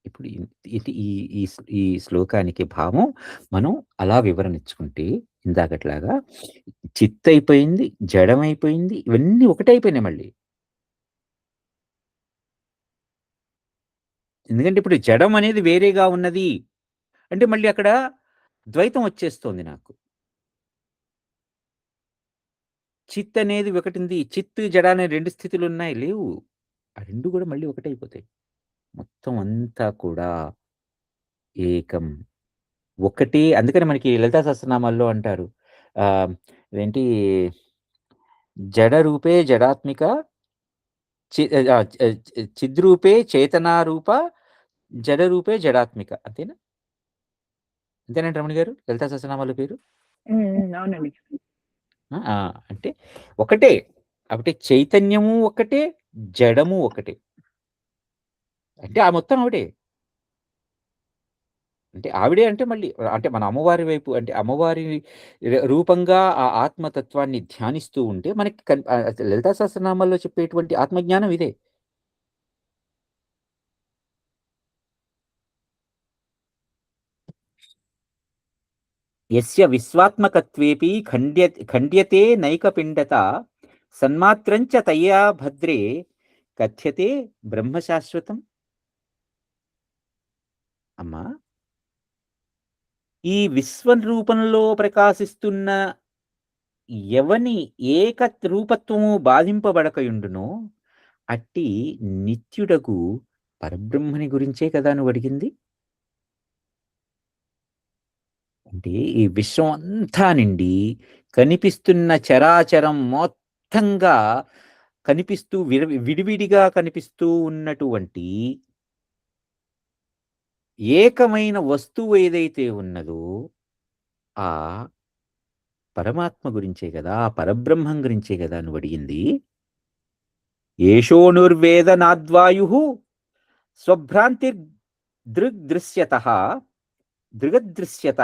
ఇప్పుడు ఇది ఈ ఈ ఈ శ్లోకానికి భావం మనం అలా వివరణిచ్చుకుంటే ఇందాకట్లాగా చిత్తయిపోయింది, జడమైపోయింది, ఇవన్నీ ఒకటైపోయినాయి మళ్ళీ. ఎందుకంటే ఇప్పుడు జడం అనేది వేరేగా ఉన్నది. అంటే మళ్ళీ అక్కడ ద్వైతం వచ్చేస్తోంది నాకు. చిత్ అనేది ఒకటుంది. చిత్, జడ అనే 2 స్థితులున్నాయి. లేవు. ఆ 2 కూడా మళ్ళీ ఒకటైపోతాయి. మొత్తం అంతా కూడా ఏకం. ఒకటే అందుకని మనకి లలితా సహస్రనామాల్లో అంటారు. ఆహ్, ఇదేంటి జడరూపే జడాత్మిక చిద్రూపే చేతనారూప జడరూపే జడాత్మిక. అంతేనా? అంతేనండి రమణ గారు? లలితా సహస్రనామాల పేరు? అవునండి. అంటే ఒకటే. అంటే చైతన్యము ఒకటే, జడము ఒకటే. అంటే ఆ మొత్తం ఆవిడే. అంటే ఆవిడే అంటే మళ్ళీ అంటే మన అమ్మవారి వైపు అంటే అమ్మవారి రూపంగా ఆ ఆత్మతత్వాన్ని ధ్యానిస్తూ ఉంటే మనకి లలితా సహస్రనామాల్లో చెప్పేటువంటి ఆత్మజ్ఞానం ఇదే. యస్య విశ్వాత్మకత్వేపి ఖండ్యతే నైకపిండత సన్మాత్రంచ తయ్యా భద్రే కథ్యతే బ్రహ్మ శాశ్వతం. అమ్మా, ఈ విశ్వం రూపంలో ప్రకాశిస్తున్న ఎవని ఏక రూపత్వము బాధింపబడకయుండునో అట్టి నిత్యుడకు పరబ్రహ్మని గురించే కదా నువ్వు అడిగింది. అంటే ఈ విశ్వం అంతా నిండి కనిపిస్తున్న చరాచరం మొత్తంగా కనిపిస్తూ విడివిడిగా కనిపిస్తూ ఉన్నటువంటి ఏకమైన వస్తువు ఏదైతే ఉన్నదో ఆ పరమాత్మ గురించే కదా, ఆ పరబ్రహ్మం గురించే కదా నువ్వు అడిగింది. ఏషోనుర్వేదనాద్వాయు స్వభ్రాంతిర్దృగ్దృశ్యత దృగదృశ్యత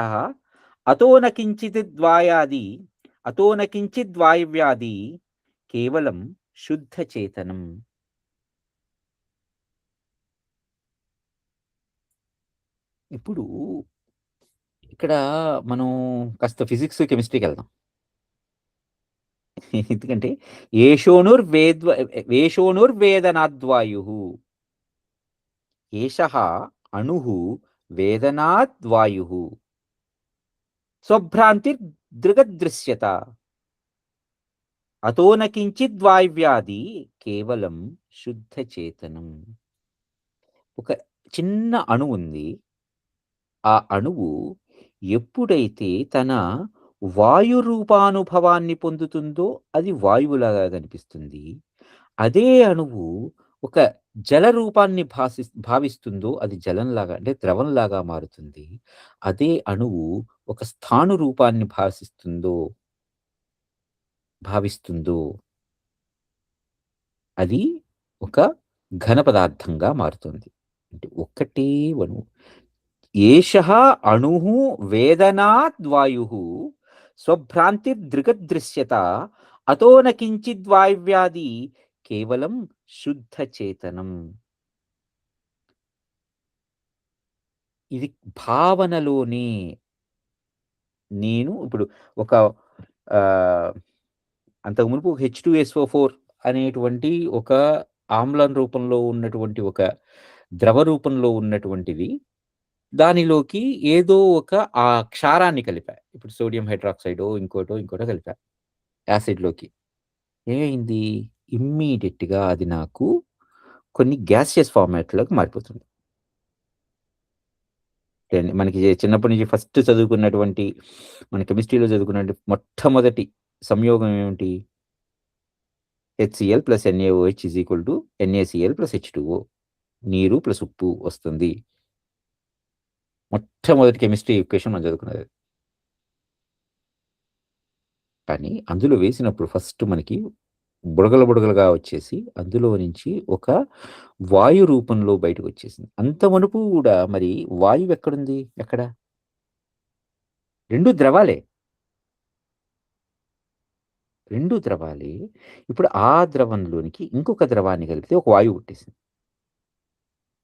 అతో నకించిద్వాయాది అతో నకించిద్వాయవ్యాది కేవలం శుద్ధ చేతనం. ఇప్పుడు ఇక్కడ మనం కాస్త ఫిజిక్స్ కెమిస్ట్రీకి వెళ్దాం. ఎందుకంటే ఏషోనుర్వేదనాద్వాయు ఏష అణు వేదనాద్వాయు స్వభ్రాంతిర్దృగదృశ్యత అతో నకించిద్వాయవ్యాది కేవలం శుద్ధ చేతనం. ఒక చిన్న అణువు ఉంది. ఆ అణువు ఎప్పుడైతే తన వాయు రూపానుభవాన్ని పొందుతుందో అది వాయువులాగా కనిపిస్తుంది. అదే అణువు ఒక జల రూపాన్ని భావిస్తుందో అది జలంలాగా అంటే ద్రవంలాగా మారుతుంది. అదే అణువు ఒక స్థాణు రూపాన్ని భావిస్తుందో అది ఒక ఘన పదార్థంగా మారుతుంది. అంటే ఒక్కటే అణువు. ఏషః అణుః వేదనాద్వాయుః స్వభ్రాంతిర్దృగదృశ్యత అతో నకించిద్వాయవ్యాది కేవలం శుద్ధ చేతనం. ఇది భావనలోనే నేను ఇప్పుడు ఒక అంతకు మునుపు H2SO4 అనేటువంటి ఒక ఆమ్లం రూపంలో ఉన్నటువంటి ఒక ద్రవ రూపంలో ఉన్నటువంటిది దానిలోకి ఏదో ఒక ఆ క్షారాన్ని కలిపా. ఇప్పుడు సోడియం హైడ్రాక్సైడో ఇంకోటో కలిపా యాసిడ్‌లోకి. ఏమైంది? ఇమ్మీడియేట్‌గా అది నాకు కొన్ని గ్యాసియస్ ఫార్మాట్‌లోకి మారిపోతుంది. మనకి చిన్నప్పటి నుంచి ఫస్ట్ చదువుకున్నటువంటి మన కెమిస్ట్రీలో చదువుకున్నటువంటి మొట్టమొదటి సంయోగం ఏమిటి? HCl + NaOH = NaCl + H2O. నీరు ప్లస్ ఉప్పు వస్తుంది. మొట్టమొదటి కెమిస్ట్రీ ఈక్వేషన్ మనం చదువుకున్నది. కానీ అందులో వేసినప్పుడు ఫస్ట్ మనకి బుడగలుగా వచ్చేసి అందులో నుంచి ఒక వాయు రూపంలో బయటకొచ్చేసింది. అంత మునుపు కూడా మరి వాయువు ఎక్కడుంది? ఎక్కడ? 2 ద్రవాలే. 2 ద్రవాలే. ఇప్పుడు ఆ ద్రవంలోనికి ఇంకొక ద్రవాన్ని కలిపితే ఒక వాయువు పుట్టేసింది.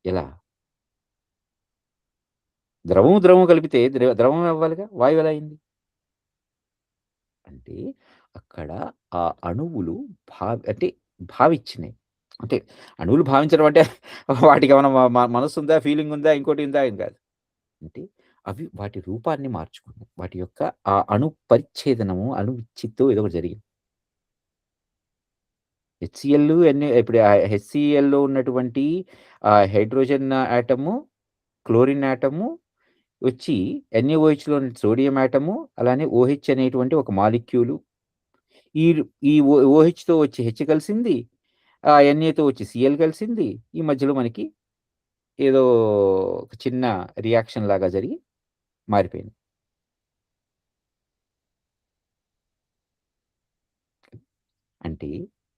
ఎలా? ద్రవం కలిపితే ద్రవం అవ్వాలిగా. వాయువు ఎలా అయింది? అంటే అక్కడ ఆ అణువులు అంటే భావిచ్చినాయి. అంటే అణువులు భావించడం అంటే వాటికేమన్నా మనస్సుందా? ఫీలింగుందా? ఇంకోటి ఉందా? ఏం కాదు. అంటే అవి వాటి రూపాన్ని మార్చుకున్నాయి. వాటి యొక్క ఆ అణు పరిచ్ఛేదనము, అణు విచ్ఛిత్తో ఏదో ఒకటి జరిగింది. హెచ్‌సిఎల్ ఇప్పుడు హెచ్‌సిఎల్‌లో ఉన్నటువంటి హైడ్రోజన్ యాటము, క్లోరిన్ యాటము వచ్చి NaOHలో సోడియం యాటము, అలానే OH అనేటువంటి ఒక మాలిక్యూలు ఈ ఈ ఓహెచ్‌తో వచ్చి హెచ్ కలిసింది. ఎన్ఏతో వచ్చి సీఎల్ కలిసింది. ఈ మధ్యలో మనకి ఏదో ఒక చిన్న రియాక్షన్ లాగా జరిగి మారిపోయింది. అంటే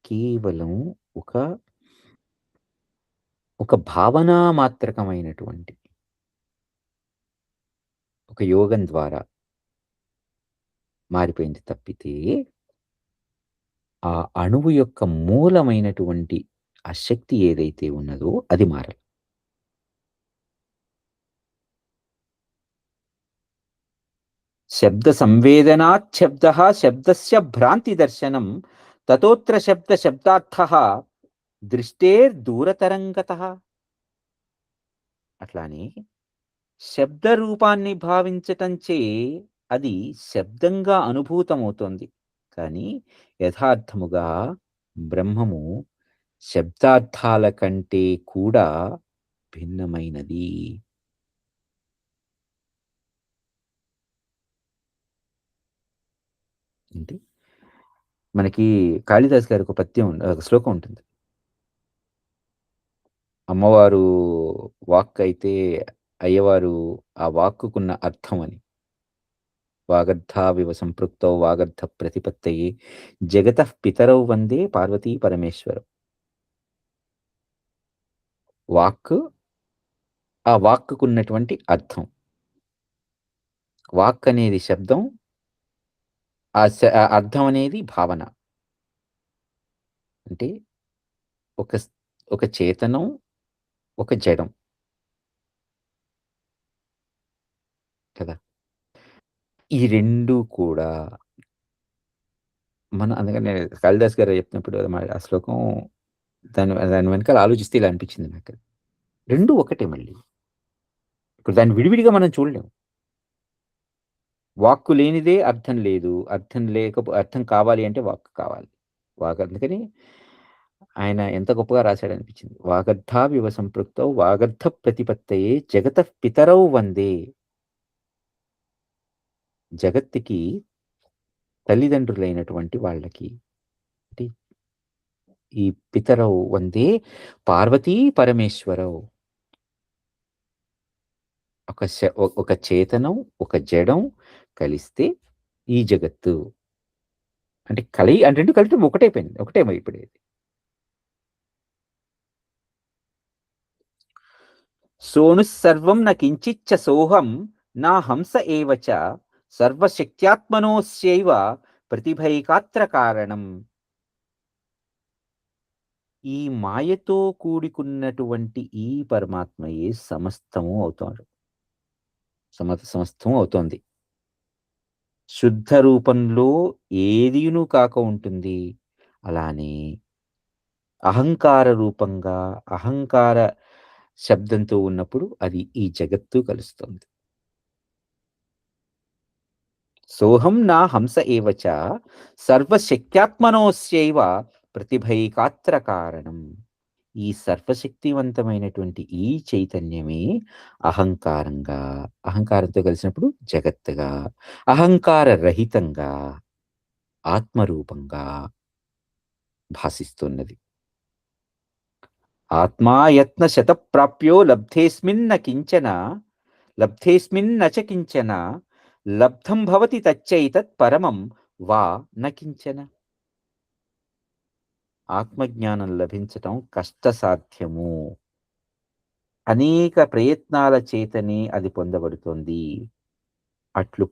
కేవలం ఒక, ఒక భావనా మాత్రకమైనటువంటి ఒక యోగం ద్వారా మారిపోయింది తప్పితే, ఆ అణువు యొక్క మూలమైనటువంటి ఆ శక్తి ఏదైతే ఉన్నదో అది మారదు. శబ్ద సంవేదనాత్ శబ్దః శబ్దస్య భ్రాంతి దర్శనం తతోత్ర శబ్ద శబ్దార్థః దృష్టేర్దూరతరంగతః. అట్లానే శబ్ద రూపాన్ని భావించటంచే అది శబ్దంగా అనుభూతమవుతోంది. కానీ యథార్థముగా బ్రహ్మము శబ్దార్థాల కంటే కూడా భిన్నమైనది. అంటే మనకి కాళిదాస్ గారి ఒక పద్యం ఒక శ్లోకం ఉంటుంది. అమ్మవారు వాక్ అయితే అయ్యవారు ఆ వాక్కుకున్న అర్థం అని. వాగర్థావివ సంపృక్తౌ వాగర్థ ప్రతిపత్తయే జగతః పితరౌ వందే పార్వతీ పరమేశ్వరౌ. వాక్కు, ఆ వాక్కుకున్నటువంటి అర్థం. వాక్ అనేది శబ్దం. ఆ అర్థం అనేది భావన. అంటే ఒక ఒక చేతనం, ఒక జడం కదా! ఈ 2 కూడా అందుకనే కాళిదాస్ గారు చెప్పినప్పుడు ఆ శ్లోకం దాని దాని వెనకాల ఆలోచిస్తే ఇలా అనిపించింది నాకు. 2 ఒకటే మళ్ళీ. ఇప్పుడు దాన్ని విడివిడిగా మనం చూడలేం. వాక్కు లేనిదే అర్థం లేదు. అర్థం కావాలి అంటే వాక్కు కావాలి. అందుకని ఆయన ఎంత గొప్పగా రాశాడనిపించింది. వాగర్థావివ సంపృక్తౌ వాగర్థ ప్రతిపత్తయే జగతః పితరౌ వందే. జగత్తుకి తల్లిదండ్రులైనటువంటి వాళ్ళకి అంటే ఈ పితరౌ వందే పార్వతీ పరమేశ్వరౌ. ఒక చేతనం, ఒక జడం కలిస్తే ఈ జగత్తు. అంటే అంటే 2 కలిపి ఒకటైపోయింది. ఒకటేమైపోయేది. సోనుః సర్వం న కించిచ్చ సోహం నా హంస ఏవ చ సర్వశక్త్యాత్మనోస్యైవ ప్రతిభైకాత్ర కారణం. ఈ మాయతో కూడుకున్నటువంటి ఈ పరమాత్మయే సమస్తము అవుతాడు. సమస్తం అవుతోంది. శుద్ధ రూపంలో ఏదీను కాక ఉంటుంది. అలానే అహంకార రూపంగా, అహంకార శబ్దంతో ఉన్నప్పుడు అది ఈ జగత్తు కలుస్తుంది. సోహం నా హంస ఏవ చ సర్వశక్త్యాత్మనోస్యైవ ప్రతిభైకాత్ర కారణం. ఈ సర్వశక్తివంతమైనటువంటి ఈ చైతన్యమే అహంకారంగా, అహంకారంతో కలిసినప్పుడు జగత్తుగా, అహంకార రహితంగా, ఆత్మరూపంగా భాసిస్తున్నది. ఆత్మాయత్న శతప్రాప్యో లబ్ధేస్మిన్న కించన, లబ్ధేస్మిన్న చ కించన, లబ్ధం భవతి తచ్చైతత్ పరమం వా న కించన. ఆత్మజ్ఞానం లభించటం కష్టసాధ్యము. అనేక ప్రయత్నాల చేతనే అది పొందబడుతోంది. అట్లు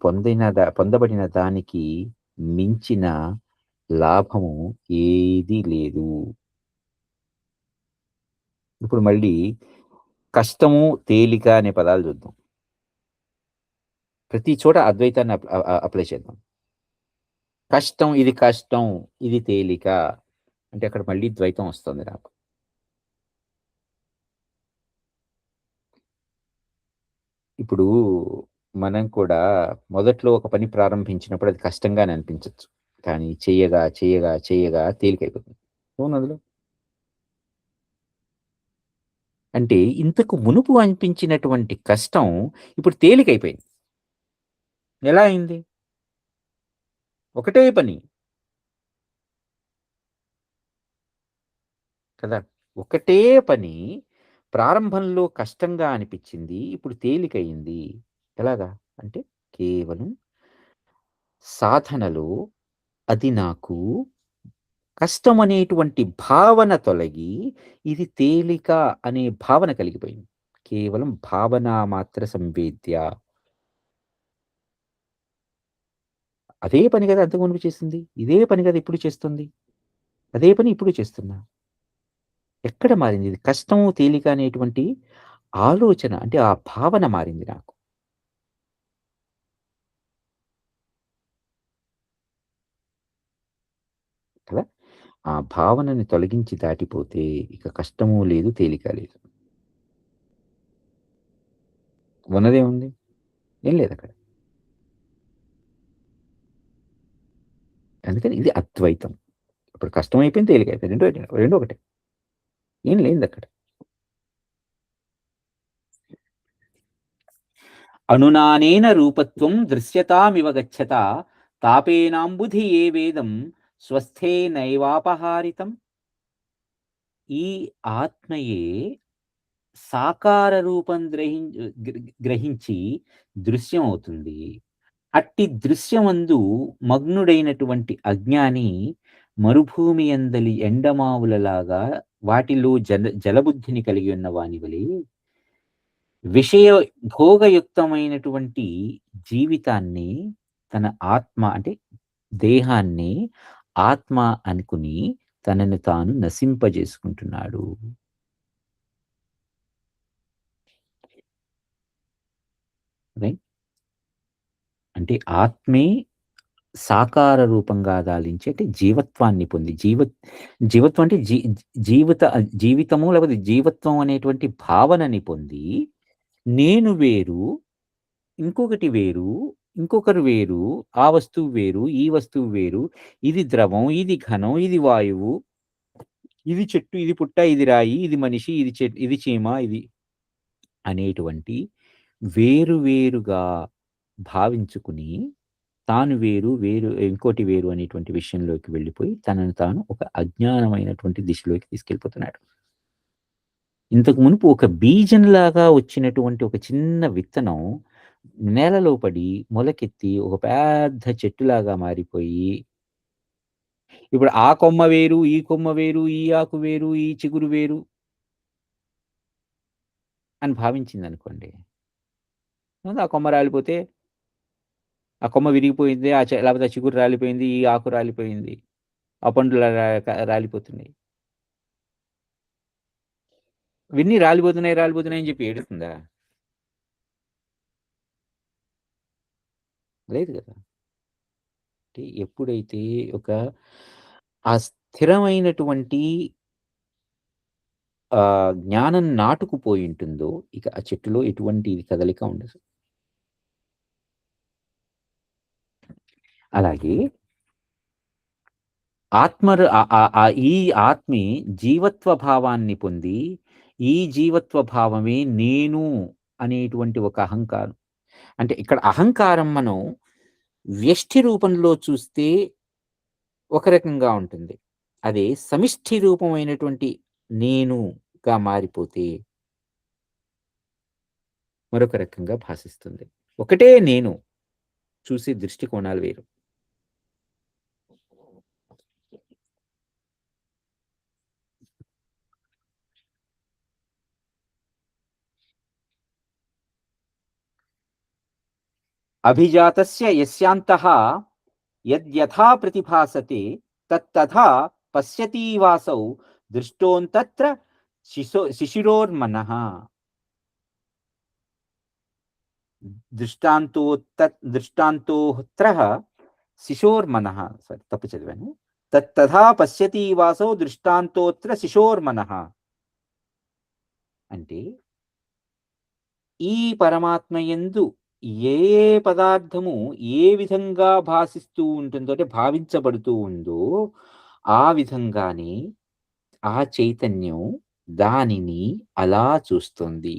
పొందబడిన దానికి మించిన లాభము ఏదీ లేదు. ఇప్పుడు మళ్ళీ కష్టము, తేలిక అనే పదాలు చూద్దాం. ప్రతి చోట అద్వైతాన్ని అప్లై చేద్దాం. ఇది కష్టం, ఇది తేలిక అంటే అక్కడ మళ్ళీ ద్వైతం వస్తుంది నాకు. ఇప్పుడు మనం కూడా మొదట్లో ఒక పని ప్రారంభించినప్పుడు అది కష్టంగానే అనిపించొచ్చు. కానీ చెయ్యగా, చెయ్యగా, చెయ్యగా తేలికైపోతుంది. అవునా అందులో? అంటే ఇంతకు మునుపు అనిపించినటువంటి కష్టం ఇప్పుడు తేలికైపోయింది. ఎలా అయింది? ఒకటే పని. కదా! ఒకటే పని ప్రారంభంలో కష్టంగా అనిపిచ్చింది. ఇప్పుడు తేలికయింది. ఎలాగా? అంటే కేవలం సాధనలో అది నాకు కష్టమనేటువంటి భావన తొలగి, ఇది తేలిక అనే భావన కలిగిపోయింది. కేవలం భావనా మాత్ర సంవేద్య. అదే పని గదా అంతకు మునుపు చేసింది. ఇదే పని గదా ఇప్పుడు చేస్తుంది. అదే పని ఇప్పుడు చేస్తున్నా. ఎక్కడ మారింది? ఇది కష్టము, తేలిక అనేటువంటి ఆలోచన అంటే ఆ భావన మారింది నాకు. కదా! ఆ భావనని తొలగించి దాటిపోతే ఇక కష్టము లేదు, తేలిక లేదు. ఉన్నదేముంది? ఏం లేదక్కడ. అందుకని ఇది అద్వైతం. ఇప్పుడు కష్టమైపోయింది, తేలికైపోయింది. రెండు ఒకటే. ఏం లేనిదక్కడ. అనునానేన రూపత్వం దృశ్యతామివ గచ్చతా తాపేనాంబుధి ఏ వేదం స్వస్థేనైవాపహారితం. ఈ ఆత్మయే సాకార రూపం గ్రహించి దృశ్యమవుతుంది. అట్టి దృశ్యమందు మగ్నుడైనటువంటి అజ్ఞాని మరుభూమి యందలి ఎండమావులలాగా వాటిలో జలబుద్ధిని కలిగి ఉన్న వాని వలె విషయ భోగయుక్తమైనటువంటి జీవితాన్ని తన ఆత్మ అంటే దేహాన్ని ఆత్మ అనుకుని తనను తాను నశింపజేసుకుంటున్నాడు. రైట్? అంటే ఆత్మే సాకార రూపంగా దాలించి అంటే జీవత్వాన్ని పొంది జీవత్వం అంటే జీవిత జీవితము లేకపోతే జీవత్వం అనేటువంటి భావనని పొంది నేను వేరు, ఇంకొకటి వేరు, ఇంకొకరు వేరు, ఆ వస్తువు వేరు, ఈ వస్తువు వేరు, ఇది ద్రవం, ఇది ఘనం, ఇది వాయువు, ఇది చెట్టు, ఇది పుట్ట, ఇది రాయి, ఇది మనిషి, ఇది చీమ, ఇది అనేటువంటి వేరు వేరుగా భావించుకుని తాను వేరు, ఇంకోటి వేరు అనేటువంటి విషయంలోకి వెళ్ళిపోయి తనను తాను ఒక అజ్ఞానమైనటువంటి దిశలోకి తీసుకెళ్ళిపోతున్నాడు. ఇంతకు మునుపు ఒక బీజంలాగా వచ్చినటువంటి ఒక చిన్న విత్తనం నేలలో పడి, మొలకెత్తి ఒక పెద్ద చెట్టులాగా మారిపోయి, ఇప్పుడు ఆ కొమ్మ వేరు, ఈ కొమ్మ వేరు, ఈ ఆకు వేరు, ఈ చిగురు వేరు అని భావించిందనుకోండి. ముందు ఆ కొమ్మ రాలిపోతే, ఆ కొమ్మ విరిగిపోయింది. లేకపోతే ఆ చిగురు రాలిపోయింది, ఈ ఆకు రాలిపోయింది. ఆ పండ్లు రాలిపోతున్నాయి. ఇవన్నీ రాలిపోతున్నాయి, రాలిపోతున్నాయి అని చెప్పి ఏడుస్తుందా? లేదు గదా! అంటే ఎప్పుడైతే ఒక ఆ స్థిరమైనటువంటి జ్ఞానం నాటుకుపోయుంటుందో, ఇక ఆ చెట్టులో ఎటువంటి కదలిక ఉండదు. అలాగే ఆత్మరు ఈ ఆత్మే జీవత్వ భావాన్ని పొంది, ఈ జీవత్వ భావమే నేను అనేటువంటి ఒక అహంకారం. అంటే ఇక్కడ అహంకారం మనం వ్యష్టి రూపంలో చూస్తే ఒక రకంగా ఉంటుంది. అదే సమిష్టి రూపమైనటువంటి నేనుగా మారిపోతే మరొక రకంగా భాసిస్తుంది. ఒకటే నేను. చూసే దృష్టికోణాలు వేరు. అభిజాతస్య యస్యాంతః యద్యథా ప్రతిభాసతే తత్తథా పశ్యతీవాసౌ దృష్టోంతత్ర శిశిరోర్మనః. దృష్టాంతోత్ర శిశోర్మనః. సారీ తప్పు చదివాను. తత్తథా పశ్యతీవాసౌ దృష్టాంతోత్ర శిశోర్మనః. అంటే ఈ పరమాత్మయందు ఏ ఏ పదార్థము ఏ విధంగా భాసిస్తూ ఉంటుందో అంటే భావించబడుతూ ఉందో, ఆ విధంగానే ఆ చైతన్యం దానిని అలా చూస్తుంది.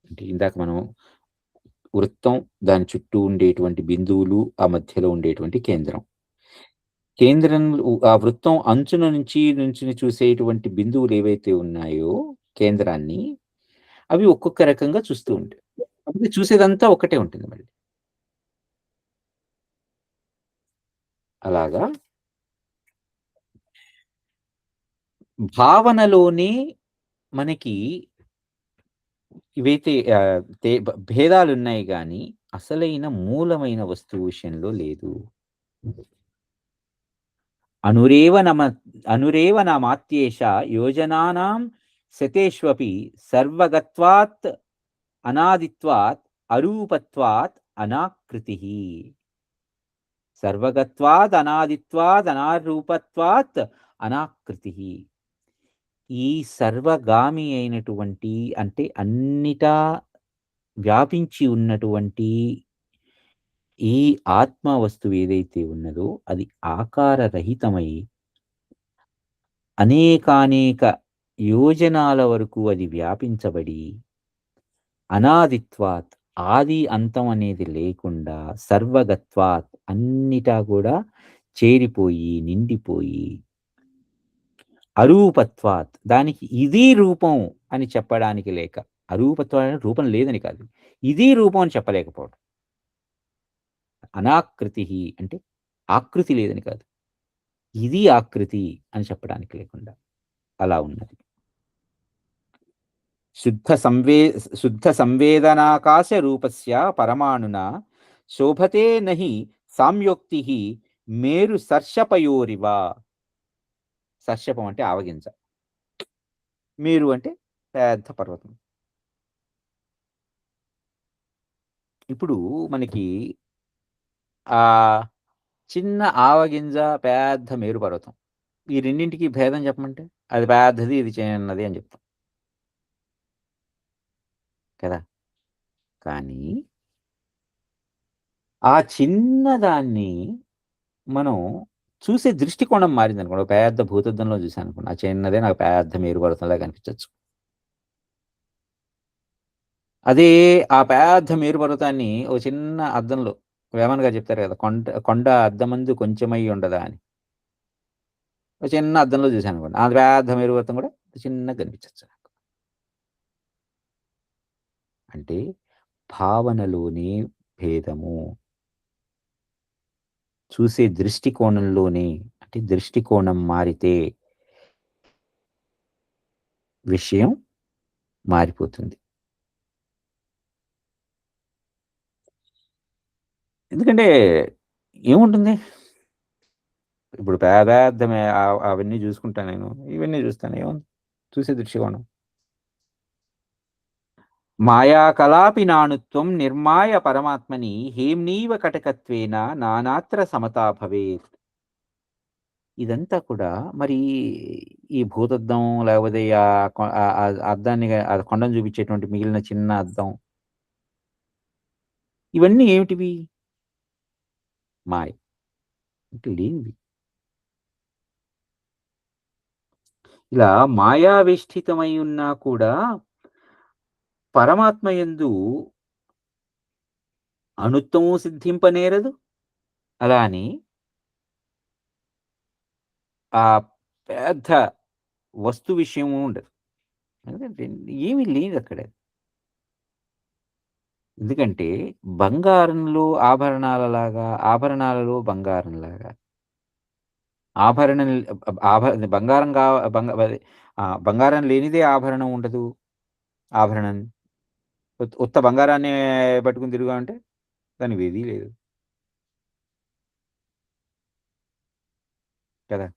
అంటే ఇందాక మనం వృత్తం, దాని చుట్టూ ఉండేటువంటి బిందువులు, ఆ మధ్యలో ఉండేటువంటి కేంద్రం. ఆ వృత్తం అంచున నుంచి చూసేటువంటి బిందువులేవైతే ఉన్నాయో కేంద్రాన్ని, అవి ఒక్కొక్క రకంగా చూస్తూ ఉంటాయి. కాకపోతే చూసేదంతా ఒక్కటే ఉంటుంది మళ్ళీ. అలాగా భావనలోనే మనకి ఇవైతే భేదాలున్నాయి గానీ, అసలైన మూలమైన వస్తువు విషయంలో లేదు. అనురేవ నమ అనురేవ నమాత్యేష యోజనానాం శతేష్వపి సర్వగత్వాత్ అనాదిత్వాత్ అరూపత్వాత్ అనాకృతిః. సర్వగత్వాద్ అనాదిత్వాద్ అనారూపత్వాత్ అనాకృతిః. ఈ సర్వగామి అయినటువంటి అంటే అన్నిటా వ్యాపించి ఉన్నటువంటి ఈ ఆత్మ వస్తువు ఏదైతే ఉన్నదో అది ఆకారరహితమై అనేకానేక యోజనాల వరకు అది వ్యాపించబడి అనాదిత్వాత్ ఆది అంతం అనేది లేకుండా సర్వగత్వాత్ అన్నిటా కూడా చేరిపోయి నిండిపోయి అరూపత్వాత్ దానికి ఇది రూపం అని చెప్పడానికి లేక అరూపత్వం అంటే రూపం లేదని కాదు. ఇది రూపం అని చెప్పలేకపోవడం. అనాకృతి అంటే ఆకృతి లేదని కాదు. ఇది ఆకృతి అని చెప్పడానికి లేకుండా అలా ఉన్నది. శుద్ధ సంవే శుద్ధ సంవేదనాకాశ రూపస్య పరమాణునా శోభతే నహి సామ్యోక్తిః మేరు సర్షపయోరివ. సర్షపం అంటే ఆవగింజ. మేరు అంటే పెద్ద పర్వతం. ఇప్పుడు మనకి ఆహ్, చిన్న ఆవగింజ, పెద్ద మేరు పర్వతం. ఈ రెండింటికి భేదం చెప్పమంటే? అది పెద్దది, ఇది చిన్నది అని చెప్తాం కదా! కానీ ఆ చిన్నదాన్ని మనం చూసే దృష్టికోణం మారిందనుకోండి. ఒక పెద్ద భూతద్దంలో చూసాననుకోండి. ఆ చిన్నదే నాకు పెద్ద మేరు పర్వతంలా కనిపించొచ్చు. అదే ఆ పెద్ద మేరు పర్వతాన్ని ఒక చిన్న అద్దంలో వేమన గారు చెప్తారు కదా! కొండ అద్దమందు కొంచెమై ఉండదా అని. ఒక చిన్న అద్దంలో చూసాననుకోండి. ఆ పెద్ద మేరు పర్వతం కూడా చిన్నగా కనిపించొచ్చు నాకు. అంటే భావనలోనే భేదము. చూసే దృష్టికోణంలోనే అంటే దృష్టికోణం మారితే విషయం మారిపోతుంది. ఎందుకంటే ఏముంటుంది? ఇప్పుడు పెద్ద అవన్నీ చూసుకుంటా నేను. ఇవన్నీ చూస్తాను. ఏముంది? చూసే దృష్టికోణం. మాయా కలాపి నానుత్వం నిర్మాయ పరమాత్మని హేమ్నీవ కటకత్వేన నానాత్ర సమతా భవేత్. ఇదంతా కూడా మరి ఈ భూతద్దం లేకపోతే ఆ అద్దాన్ని ఆ కొండను చూపించేటువంటి మిగిలిన చిన్న అద్దం ఇవన్నీ ఏమిటివి? మాయ. అంటే లేనివి. ఇలా మాయావేష్టితమై ఉన్నా కూడా పరమాత్మ యందు అణుత్వము సిద్ధింపనేరదు. అలా అని ఆ పెద్ద వస్తు విషయము ఉండదు. ఎందుకంటే ఏమీ లేదక్కడ. ఎందుకంటే బంగారంలో ఆభరణాలలాగా, ఆభరణాలలో బంగారంలాగా. ఆభరణం ఆభ బంగారం గా అదే బంగారం లేనిదే ఆభరణం ఉండదు. ఆభరణం. ఉత్త బంగారాన్నే పట్టుకొని తిరుగావంటే దానికి విధి లేదు కదా!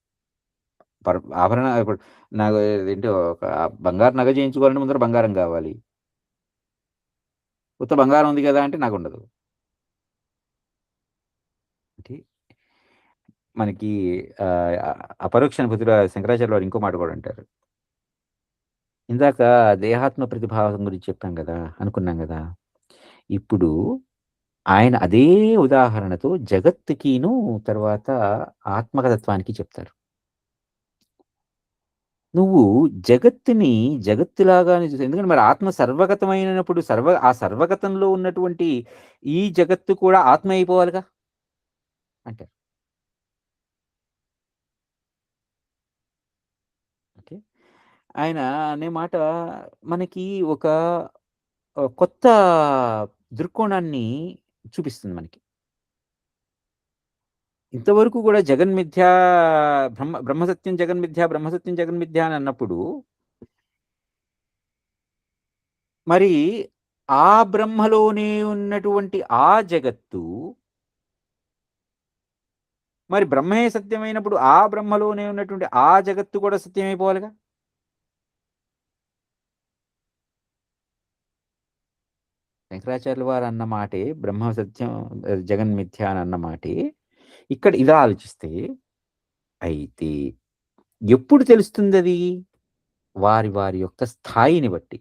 ఆభరణ ఇప్పుడు నాకు ఏంటి ఒక బంగారు నగ చేయించుకోవాలంటే ముందర బంగారం కావాలి. ఉత్త బంగారం ఉంది కదా! అంటే నాకుండదు. అంటే మనకి ఆహ్, అపరోక్ష అనుభూతిలో శంకరాచార్యులు వారు ఇంకో మాట కూడా అంటారు. ఇందాక దేహాత్మ ప్రతిభావం గురించి చెప్పాం గదా! అనుకున్నాం గదా! ఇప్పుడు ఆయన అదే ఉదాహరణతో జగత్తుకిను తర్వాత ఆత్మకతత్వానికి చెప్తారు. నువ్వు జగత్తుని జగత్తులాగానే చూసావు. ఎందుకంటే మరి ఆత్మ సర్వగతమైనప్పుడు ఆ సర్వగతంలో ఉన్నటువంటి ఈ జగత్తు కూడా ఆత్మ అయిపోవాలిగా అంటారు. ఆయన అనే మాట మనకి ఒక కొత్త దృక్కోణాన్ని చూపిస్తుంది మనకి. ఇంతవరకు గూడా జగన్మిథ్యా బ్రహ్మసత్యం జగన్మిథ్యా, బ్రహ్మసత్యం జగన్మిథ్యా అని అన్నప్పుడు, మరి ఆ బ్రహ్మలోనే ఉన్నటువంటి ఆ జగత్తు, మరి బ్రహ్మే సత్యమైనప్పుడు ఆ బ్రహ్మలోనే ఉన్నటువంటి ఆ జగత్తు కూడా సత్యమైపోవాలిగా? శంకరాచార్యుల వారు అన్న మాటే బ్రహ్మ సత్యం జగన్మిథ్య అని అన్న మాటే. ఇక్కడ ఇలా ఆలోచిస్తే, అయితే ఎప్పుడు తెలుస్తుందది? వారి వారి యొక్క స్థాయిని బట్టి.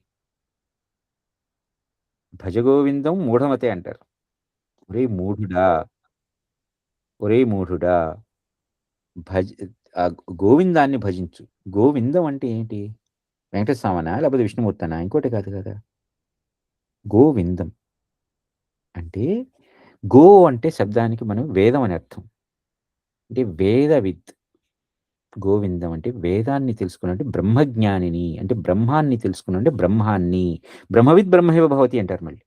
భజగోవిందం మూఢమతే అంటారు. ఒరేయ్ మూఢుడా! ఒరేయ్ మూఢుడా! భజ్ గోవిందాన్ని భజించు. గోవిందం అంటే ఏంటి? వెంకటేశ్వర స్వామనా? లేకపోతే విష్ణుమూర్తనా? ఇంకోటి కాదు కదా! గోవిందం అంటే గో అంటే శబ్దానికి మనం వేదం అని అర్థం. అంటే వేదవిత్. గోవిందం అంటే వేదాన్ని తెలుసుకున్న బ్రహ్మజ్ఞానిని అంటే బ్రహ్మాన్ని తెలుసుకున్న బ్రహ్మాన్ని. బ్రహ్మవిద్ బ్రహ్మైవ భవతి అంటారు మళ్ళీ.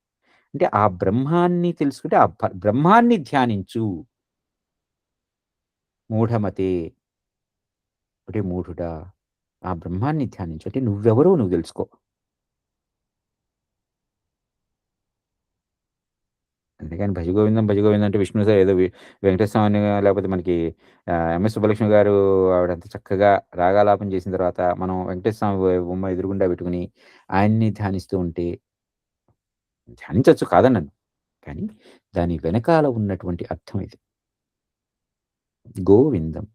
అంటే ఆ బ్రహ్మాన్ని తెలుసుకుంటే ఆ బ్రహ్మాన్ని ధ్యానించు. మూఢమతే అంటే మూఢుడా! ఆ బ్రహ్మాన్ని ధ్యానించు. అంటే నువ్వెవరో నువ్వు తెలుసుకో. అంతేగాని భజగోవిందం, భజగోవిందం అంటే విష్ణు సార్ ఏదో వెంకటేశ్వర స్వామిని లేకపోతే మనకి ఎంఎస్ సుబ్బలక్ష్మి గారు ఆవిడంత చక్కగా రాగాలాపన చేసిన తర్వాత మనం వెంకటేశ్వర స్వామి బొమ్మ ఎదురుగుండా పెట్టుకొని ఆయన్ని ధ్యానిస్తూ ఉంటే ధ్యానించొచ్చు కాదనను. కానీ దాని వెనకాల ఉన్నటువంటి అర్థం ఇది. గోవిందం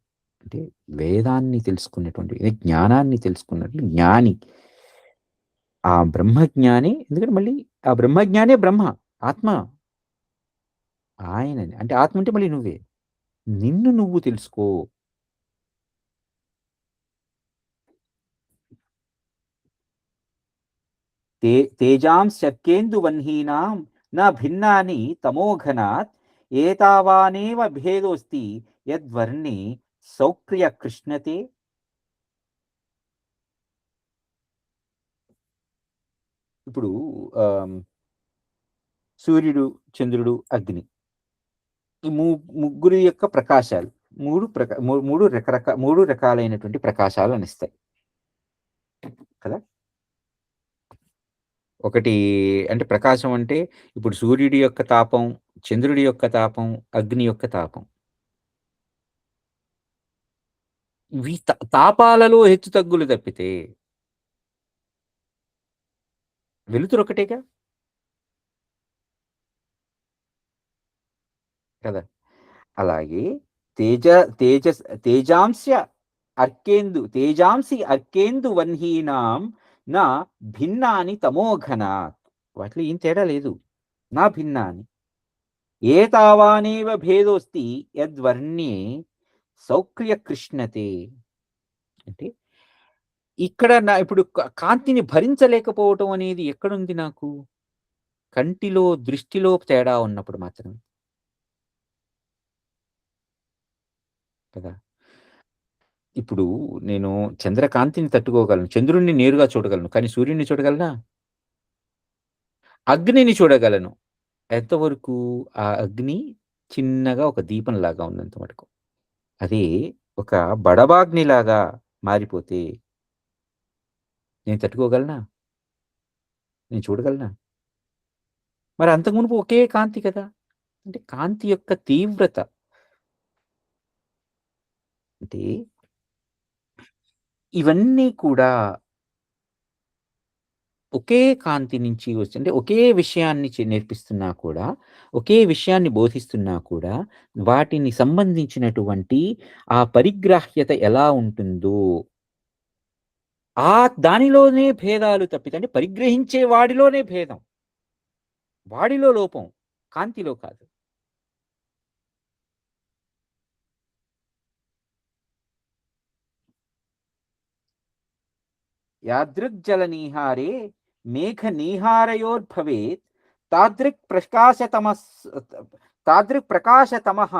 అంటే వేదాన్ని తెలుసుకున్నటువంటి ఇది జ్ఞానాన్ని తెలుసుకున్నట్లు జ్ఞాని. ఆ బ్రహ్మజ్ఞాని ఎందుకంటే మళ్ళీ ఆ బ్రహ్మజ్ఞానే బ్రహ్మ. ఆత్మ. ఆయనని. అంటే ఆత్మ అంటే మళ్ళీ నువ్వే. నిన్ను నువ్వు తెలుసుకో. తే తేజాంశక్యేందువహ్నీనాం న భిన్నాని తమోఘనాత్ ఏతావానేవ భేదోస్తి యద్వర్ణే సౌక్ర్య కృష్ణతే. ఇప్పుడు ఆహ్, సూర్యుడు, చంద్రుడు, అగ్ని. ఈ ముగ్గురి యొక్క ప్రకాశాలు. 3 రకాలైనటువంటి ప్రకాశాలనిస్తాయి. కదా! ఒకటి అంటే ప్రకాశం అంటే ఇప్పుడు సూర్యుడి యొక్క తాపం, చంద్రుడి యొక్క తాపం, అగ్ని యొక్క తాపం. ఇవి తాపాలలో హెచ్చుతగ్గులు తప్పితే వెలుతురొకటేగా కదా! అలాగే తేజ తేజాంశ తేజాంసి అర్కేందు వహ్నీనాం నా భిన్నాని తమోఘనాత్. వాటిలో ఏం తేడా లేదు. నా భిన్నాని. ఏతావానేవ భేదోస్తి యద్వర్ణ్యే సౌక్ర్య కృష్ణతే. అంటే ఇక్కడ ఇప్పుడు కాంతిని భరించలేకపోవటం అనేది ఎక్కడుంది నాకు? కంటిలో, దృష్టిలో తేడా ఉన్నప్పుడు మాత్రమే. కదా! ఇప్పుడు నేను చంద్రకాంతిని తట్టుకోగలను. చంద్రుడిని నేరుగా చూడగలను. కానీ సూర్యుడిని చూడగలనా? అగ్నిని చూడగలను. ఎంతవరకు? ఆ అగ్ని చిన్నగా ఒక దీపంలాగా ఉన్నంత మటుకు. అదే ఒక బడబాగ్నిలాగా మారిపోతే నేను తట్టుకోగలనా? నేను చూడగలనా? మరి అంతకు మునుపు ఒకే కాంతి కదా! అంటే కాంతి యొక్క తీవ్రత అంటే ఇవన్నీ కూడా ఒకే కాంతి నుంచి వచ్చి అంటే ఒకే విషయాన్ని నేర్పిస్తున్నా కూడా, ఒకే విషయాన్ని బోధిస్తున్నా కూడా, వాటిని సంబంధించినటువంటి ఆ పరిగ్రాహ్యత ఎలా ఉంటుందో, ఆ దానిలోనే భేదాలు తప్పితే అంటే పరిగ్రహించే వాడిలోనే భేదం. వాడిలో లోపం. కాంతిలో కాదు. యాదృగ్జలనిహారే మేఘనిహారయోర్భవేత్ తాదృక్ ప్రకాశతమస్ తాదృక్ ప్రకాశతమః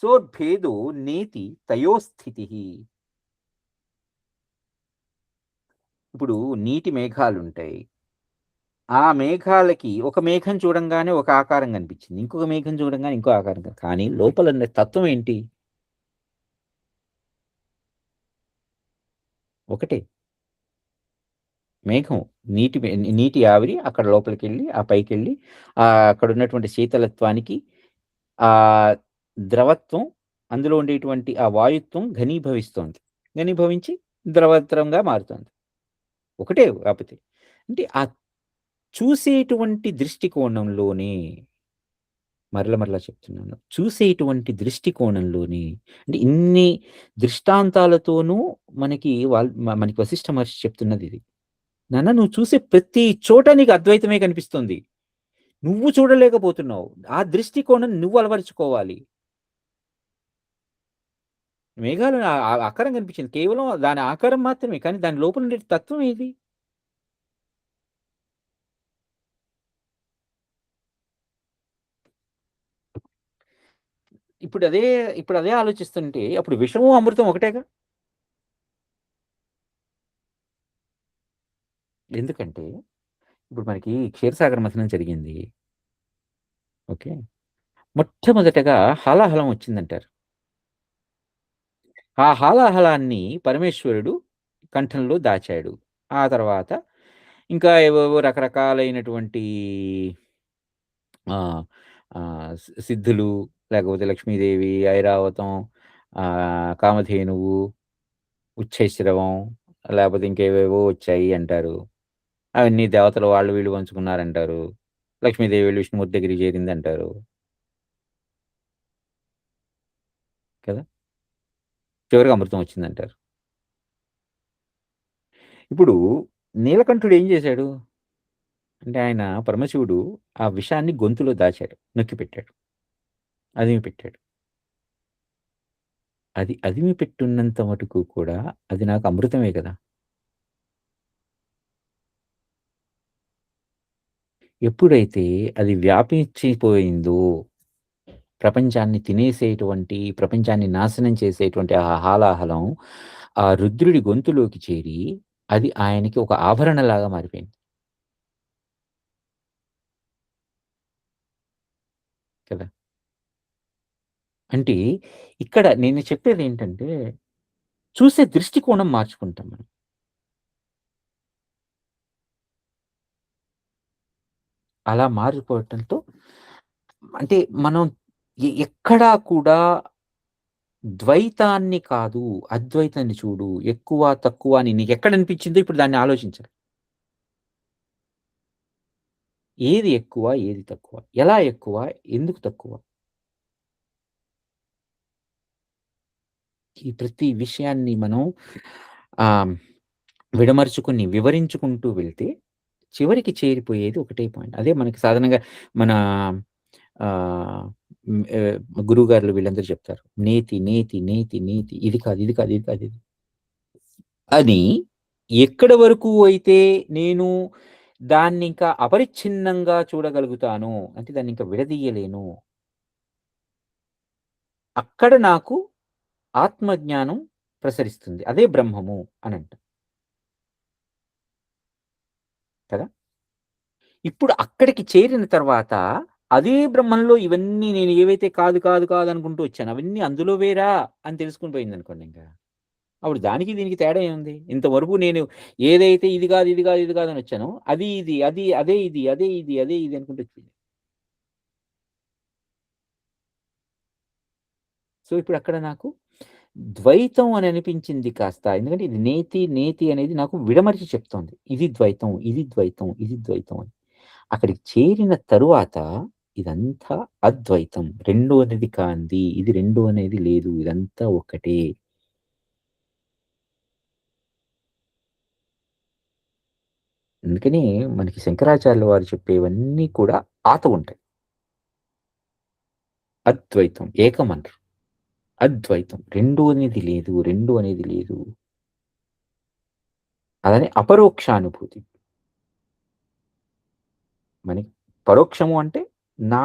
సోద్భేదో నేతి తయోస్థితిః. ఇప్పుడు నీటి మేఘాలుంటాయి. ఆ మేఘాలకి ఒక మేఘం చూడంగానే ఒక ఆకారం కనిపించింది. ఇంకొక మేఘం చూడంగానే ఇంకో ఆకారం కానీ లోపలున్న తత్వం ఏంటి? ఒకటే. మేఘం. నీటి ఆవిరి అక్కడ లోపలికెళ్ళి, ఆ పైకెళ్ళి అక్కడున్నటువంటి శీతలత్వానికి ఆహ్, ద్రవత్వం అందులో ఉండేటువంటి ఆ వాయుత్వం ఘనీభవిస్తోంది. ఘనీభవించి ద్రవత్వంగా మారుతోంది. ఒకటే కాపోతే. అంటే ఆ చూసేటువంటి దృష్టికోణంలోనే మరల చెప్తున్నాను. చూసేటువంటి దృష్టికోణంలోనే అంటే ఇన్ని దృష్టాంతాలతోనూ మనకి వశిష్ఠ మహర్షి చెప్తున్నదిది. నువ్వు చూసే ప్రతి చోట నీకు అద్వైతమే కనిపిస్తుంది. నువ్వు చూడలేకపోతున్నావు. ఆ దృష్టికోణం నువ్వు అలవరుచుకోవాలి. మేఘాలు ఆకారం కనిపించింది. కేవలం దాని ఆకారం మాత్రమే. కానీ దాని లోపల ఉండే తత్వం ఏది? ఇప్పుడదే ఇప్పుడదే ఆలోచిస్తుంటే అప్పుడు విషము, అమృతం ఒకటేగా? ఎందుకంటే ఇప్పుడు మనకి క్షీరసాగర మథనం జరిగింది. ఓకే. మొట్టమొదటగా హాలాహలం వచ్చిందంటారు. ఆ హాలాహలాన్ని పరమేశ్వరుడు కంఠంలో దాచాడు. ఆ తర్వాత ఇంకా ఏవేవో రకరకాలైనటువంటి ఆహ్, సిద్ధులు, లేకపోతే లక్ష్మీదేవి, ఐరావతం, కామధేనువు, ఉచ్చైశ్రవం, లేపోతే ఇంకేవేవో వచ్చాయి అంటారు. అవన్నీ దేవతలు వాళ్ళు వీళ్ళు పంచుకున్నారంటారు. లక్ష్మీదేవి వెళ్లి విష్ణుమూర్తి దగ్గరికి చేరిందంటారు. కదా! చివరికి అమృతం వచ్చిందంటారు. ఇప్పుడు నీలకంఠుడు ఏం చేశాడు? అంటే ఆయన పరమశివుడు ఆ విషాన్ని గొంతులో దాచాడు. నొక్కిపెట్టాడు. అదిమి పెట్టాడు. అది అదిమి పెట్టున్నంత మటుకు కూడా అది నాకు అమృతమే కదా! ఎప్పుడైతే అది వ్యాపించిపోయిందో, ప్రపంచాన్ని తినేసేటువంటి, ప్రపంచాన్ని నాశనం చేసేటువంటి ఆ హాలాహలం, ఆ రుద్రుడి గొంతులోకి చేరి, అది ఆయనకి ఒక ఆభరణలాగా మారిపోయింది కదా! అంటే ఇక్కడ నేను చెప్పేదేంటంటే, చూసే దృష్టికోణం మార్చుకుంటాం మనం. అలా మారిపోవటంతో అంటే మనం ఎక్కడా కూడా ద్వైతాన్ని కాదు, అద్వైతాన్ని చూడు. ఎక్కువ, తక్కువ అని నీకెక్కడ అనిపించిందో ఇప్పుడు దాన్ని ఆలోచించాలి. ఏది ఎక్కువ? ఏది తక్కువ? ఎలా ఎక్కువ? ఎందుకు తక్కువ? ఈ ప్రతి విషయాన్ని మనం ఆహ్, విడమర్చుకొని, వివరించుకుంటూ వెళ్తే చివరికి చేరిపోయేది ఒకటే పాయింట్. అదే మనకి సాధారణంగా మన ఆహ్, గురువుగారులు వీళ్ళందరూ చెప్తారు. నేతి, నేతి, నేతి, నేతి ఇది కాదు, ఇది కాదు, ఇది కాదు, ఇది అని ఎక్కడి వరకు అయితే నేను దాన్నింకా అపరిచ్ఛిన్నంగా చూడగలుగుతానో, అంటే దాన్నింక విడదీయలేను. అక్కడ నాకు ఆత్మజ్ఞానం ప్రసరిస్తుంది. అదే బ్రహ్మము అనంట. కదా! ఇప్పుడు అక్కడికి చేరిన తర్వాత అదే బ్రహ్మంలో ఇవన్నీ నేను ఏవైతే కాదు, కాదు, కాదు అనుకుంటూ వచ్చానో అవన్నీ అందులో వేరా అని తెలుసుకొని పోయిందనుకోండి ఇంక. అప్పుడు దానికి దీనికి తేడా ఏముంది? ఇంతవరకు నేను ఏదైతే ఇది కాదు, ఇది కాదు, ఇది కాదు అని వచ్చానో అది ఇది, అది అదే ఇది, అదే ఇది, అదే ఇది అనుకుంటూ వచ్చింది. సో, ఇప్పుడక్కడ నాకు ద్వైతం అని అనిపించింది కాస్త ఎందుకంటే ఇది నేతి, నేతి అనేది నాకు విడమరిచి చెప్తోంది. ఇది ద్వైతం, ఇది ద్వైతం, ఇది ద్వైతం అని. అక్కడికి చేరిన తరువాత ఇదంతా అద్వైతం. 2 అనేది కానిది, ఇది 2 అనేది లేదు. ఇదంతా ఒక్కటే. అందుకని మనకి శంకరాచార్యుల వారు చెప్పేవన్నీ కూడా ఆతవుంటాయి. అద్వైతం ఏకమనరు. అద్వైతం 2 అనేది లేదు, 2 అనేది లేదు. అలానే అపరోక్షానుభూతి. మనకి పరోక్షము అంటే నా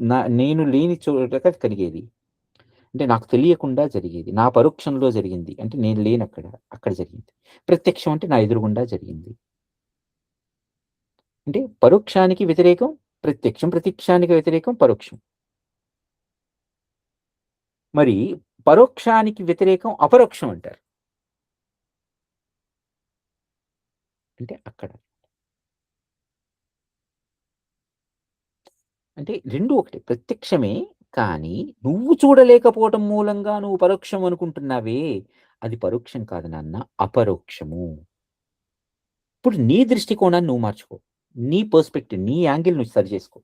నా నేను లేని చోట కలిగేది. అంటే నాకు తెలియకుండా జరిగేది. నా పరోక్షంలో జరిగింది. అంటే నేను లేనక్కడ. అక్కడ జరిగింది. ప్రత్యక్షం అంటే నా ఎదురుగుండా జరిగింది. అంటే పరోక్షానికి వ్యతిరేకం ప్రత్యక్షం. ప్రత్యక్షానికి వ్యతిరేకం పరోక్షం. మరి పరోక్షానికి వ్యతిరేకం అపరోక్షం అంటారు. అంటే అక్కడ. అంటే 2 ఒకటే. ప్రత్యక్షమే కానీ నువ్వు చూడలేకపోవటం మూలంగా నువ్వు పరోక్షం అనుకుంటున్నావే, అది పరోక్షం కాదు నాన్న అపరోక్షము. ఇప్పుడు నీ దృష్టికోణాన్ని నువ్వు మార్చుకో. నీ పర్స్పెక్టివ్, నీ యాంగిల్ నువ్వు సరి చేసుకో.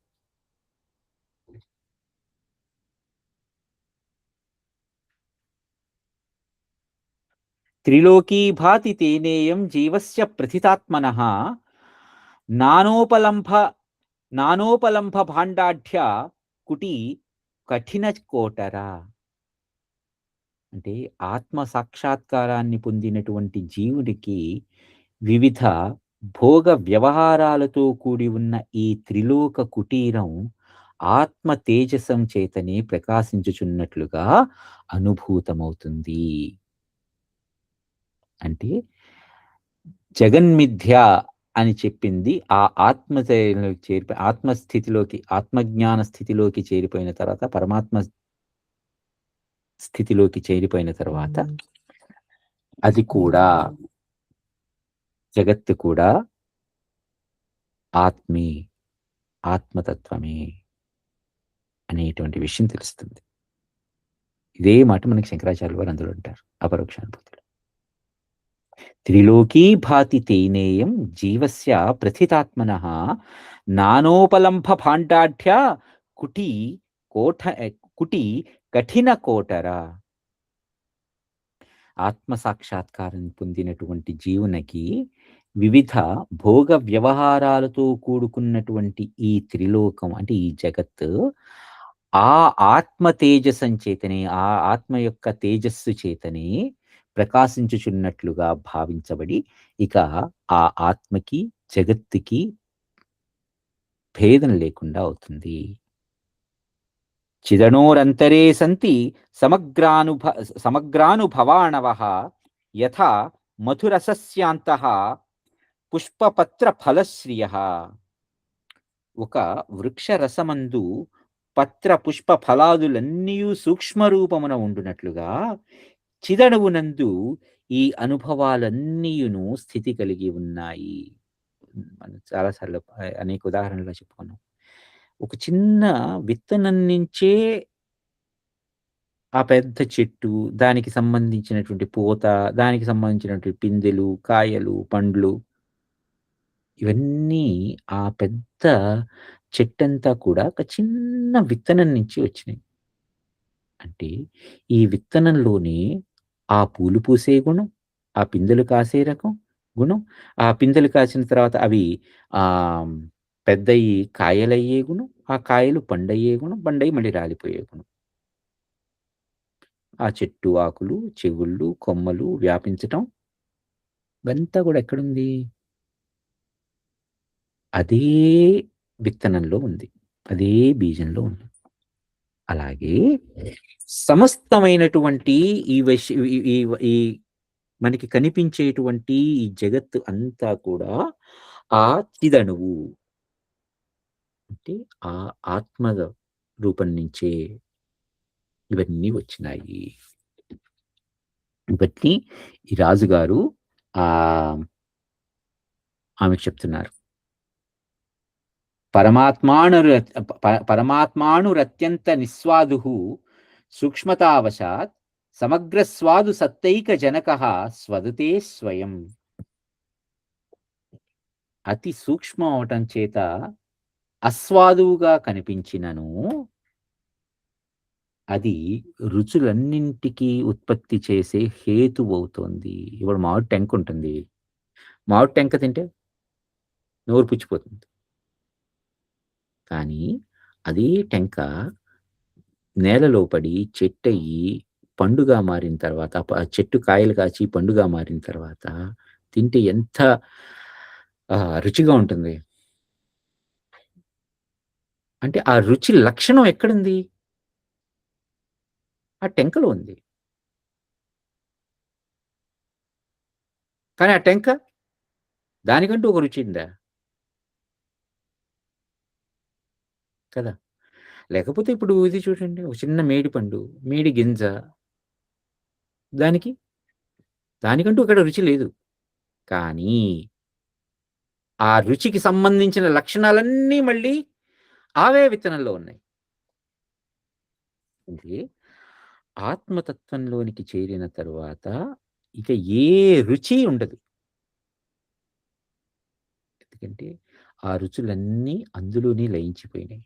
త్రిలోకీ భాతి తేనేయం జీవస్య ప్రథితాత్మనః నానోపలంభ నానోపలంభ భాండాఢ్య కుటి కఠిన కోటర. అంటే ఆత్మ సాక్షాత్కారాన్ని పొందినటువంటి జీవుడికి వివిధ భోగ వ్యవహారాలతో కూడి ఉన్న ఈ త్రిలోక కుటీరం ఆత్మ తేజసం చేతనే ప్రకాశించుచున్నట్లుగా అనుభూతమవుతుంది. అంటే జగన్మిథ్య అని చెప్పింది ఆ ఆత్మస్థితిలోకి, ఆత్మజ్ఞాన స్థితిలోకి చేరిపోయిన తర్వాత, పరమాత్మ స్థితిలోకి చేరిపోయిన తర్వాత అది కూడా, జగత్తు కూడా ఆత్మే, ఆత్మతత్వమే అనేటువంటి విషయం తెలుస్తుంది. ఇదే మాట మనకి శంకరాచార్యులు వారు అందులో అంటారు అపరోక్షానుభూతిలో. త్రిలోకీ భాతి తేనేయం జీవస్య ప్రథితాత్మనః నానోపలంభ భాండాఢ్య కుటి కోఠ కుటి కఠిన కోటర. ఆత్మ సాక్షాత్కారం పొందినటువంటి జీవునికి వివిధ భోగ వ్యవహారాలతో కూడుకున్నటువంటి ఈ త్రిలోకం అంటే ఈ జగత్తు ఆ ఆత్మ తేజసం చేతనే, ఆ ఆత్మ యొక్క తేజస్సు చేతనే ప్రకాశించుచున్నట్లుగా భావించబడి, ఇక ఆ ఆత్మకి జగత్తుకి భేదం లేకుండా అవుతుంది. చిదణోరంతరే సంతి సమగ్రానుభవాణవః యథా మధురసస్యాంతః పుష్పపత్ర ఫలశ్రియః. ఒక వృక్ష రసమందు పత్ర పుష్ప ఫలాదులన్నీయు సూక్ష్మ రూపమున ఉండునట్లుగా చిదణువునందు ఈ అనుభవాలన్నీయును స్థితి కలిగి ఉన్నాయి. మనం చాలా సార్లు అనేక ఉదాహరణలు చెప్పుకున్నాం. ఒక చిన్న విత్తనం నుంచే ఆ పెద్ద చెట్టు, దానికి సంబంధించినటువంటి పూత, దానికి సంబంధించినటువంటి పిందెలు, కాయలు, పండ్లు ఇవన్నీ ఆ పెద్ద చెట్టంతా కూడా ఒక చిన్న విత్తనం నుంచి వచ్చినాయి. అంటే ఈ విత్తనంలోనే ఆ పూలు పూసే గుణం, ఆ పిందెలు కాసే రకం గుణం, ఆ పిందెలు కాసిన తర్వాత అవి ఆహ్, పెద్దయి కాయలయ్యే గుణం, ఆ కాయలు పండయ్యే గుణం, పండయి మళ్ళీ రాలిపోయే గుణం. ఆ చెట్టు ఆకులు, చిగుళ్ళు, కొమ్మలు వ్యాపించటం ఇవంతా కూడా ఎక్కడుంది? అదే విత్తనంలో ఉంది. అదే బీజంలో ఉంది. అలాగే సమస్తమైనటువంటి ఈ వష్ ఈ ఈ ఈ మనకి కనిపించేటువంటి ఈ జగత్తు అంతా కూడా ఆ చిదణువు. అంటే ఆ ఆత్మద రూపం నుంచే ఇవన్నీ వచ్చినాయి. ఇవన్నీ ఈ రాజుగారు ఆహ్, ఆమెకు చెప్తున్నారు. పరమాత్మానుర పరమాత్మానురత్యంత నిస్వాదుః సూక్ష్మతావశాత్ సమగ్రస్వాదు సత్తైక జనకః స్వదతే స్వయం. అతి సూక్ష్మం అవటం చేత అస్వాదువుగా కనిపించినను అది రుచులన్నింటికి ఉత్పత్తి చేసే హేతువవుతోంది. ఇప్పుడు మామిడి టెంక ఉంటుంది. మామిడి టెంక తింటే నోరు పుచ్చిపోతుంది. కానీ అదే టెంక నేలలో పడి చెట్టయ్యి, పండుగా మారిన తర్వాత చెట్టు కాయలు కాచి పండుగా మారిన తర్వాత తింటే ఎంత రుచిగా ఉంటుంది. అంటే ఆ రుచి లక్షణం ఎక్కడుంది? ఆ టెంకలో ఉంది. కానీ ఆ టెంక దానికంటూ ఒక రుచుందా? కదా! లేకపోతే ఇప్పుడు ఇది చూడండి. ఒక చిన్న మేడి పండు, మేడి గింజ దానికి దానికంటూ ఇక్కడ రుచి లేదు. కానీ ఆ రుచికి సంబంధించిన లక్షణాలన్నీ మళ్ళీ ఆవే విత్తనంలో ఉన్నాయి. అంటే ఆత్మతత్వంలోనికి చేరిన తరువాత ఇక ఏ రుచి ఉండదు. ఎందుకంటే ఆ రుచులన్నీ అందులోనే లయించిపోయినాయి.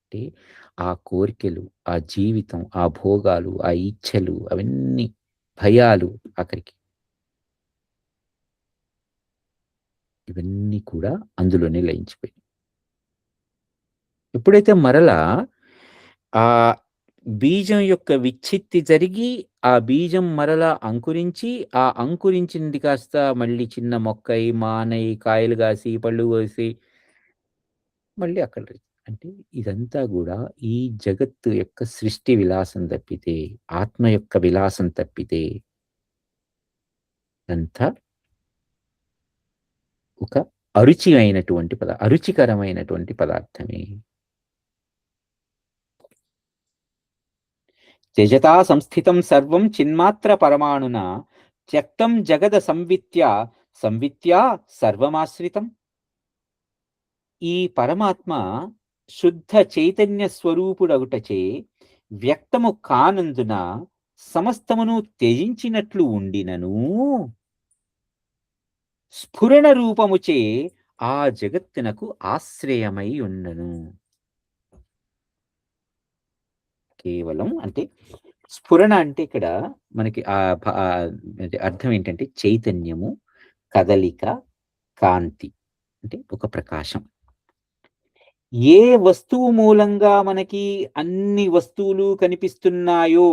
అంటే ఆ కోరికలు, ఆ జీవితం, ఆ భోగాలు, ఆ ఇచ్ఛలు అవన్నీ భయాలు ఆఖరికి ఇవన్నీ కూడా అందులోనే లయించిపోయాయి. ఎప్పుడైతే మరలా ఆహ్, బీజం యొక్క విచ్ఛిత్తి జరిగి, ఆ బీజం మరలా అంకురించి, ఆ అంకురించింది కాస్త మళ్ళీ చిన్న మొక్కై, మానై, కాయలు గాసి, పళ్ళు కోసి మళ్ళీ అక్కడ అంటే ఇదంతా గూడా ఈ జగత్తు యొక్క సృష్టి విలాసం తప్పితే, ఆత్మ యొక్క విలాసం తప్పితే ఇదంతా ఒక అరుచికరమైనటువంటి పదార్థమే. త్యజతా సంస్థితం సర్వం చిన్మాత్ర పరమాణునా త్యక్తం జగద సంవిత్యా సర్వమాశ్రితం. ఈ పరమాత్మ శుద్ధ చైతన్య స్వరూపుడగుటచే వ్యక్తము కానందున సమస్తమును త్యజించినట్లు ఉండినను స్ఫురణ రూపముచే ఆ జగత్తునకు ఆశ్రయమై ఉన్నను. కేవలం అంటే స్ఫురణ అంటే ఇక్కడ మనకి అంటే అర్థం ఏంటంటే చైతన్యము, కదలిక, కాంతి అంటే ఒక ప్రకాశం. ఏ వస్తువు మూలంగా మనకి అన్ని వస్తువులు కనిపిస్తున్నాయో,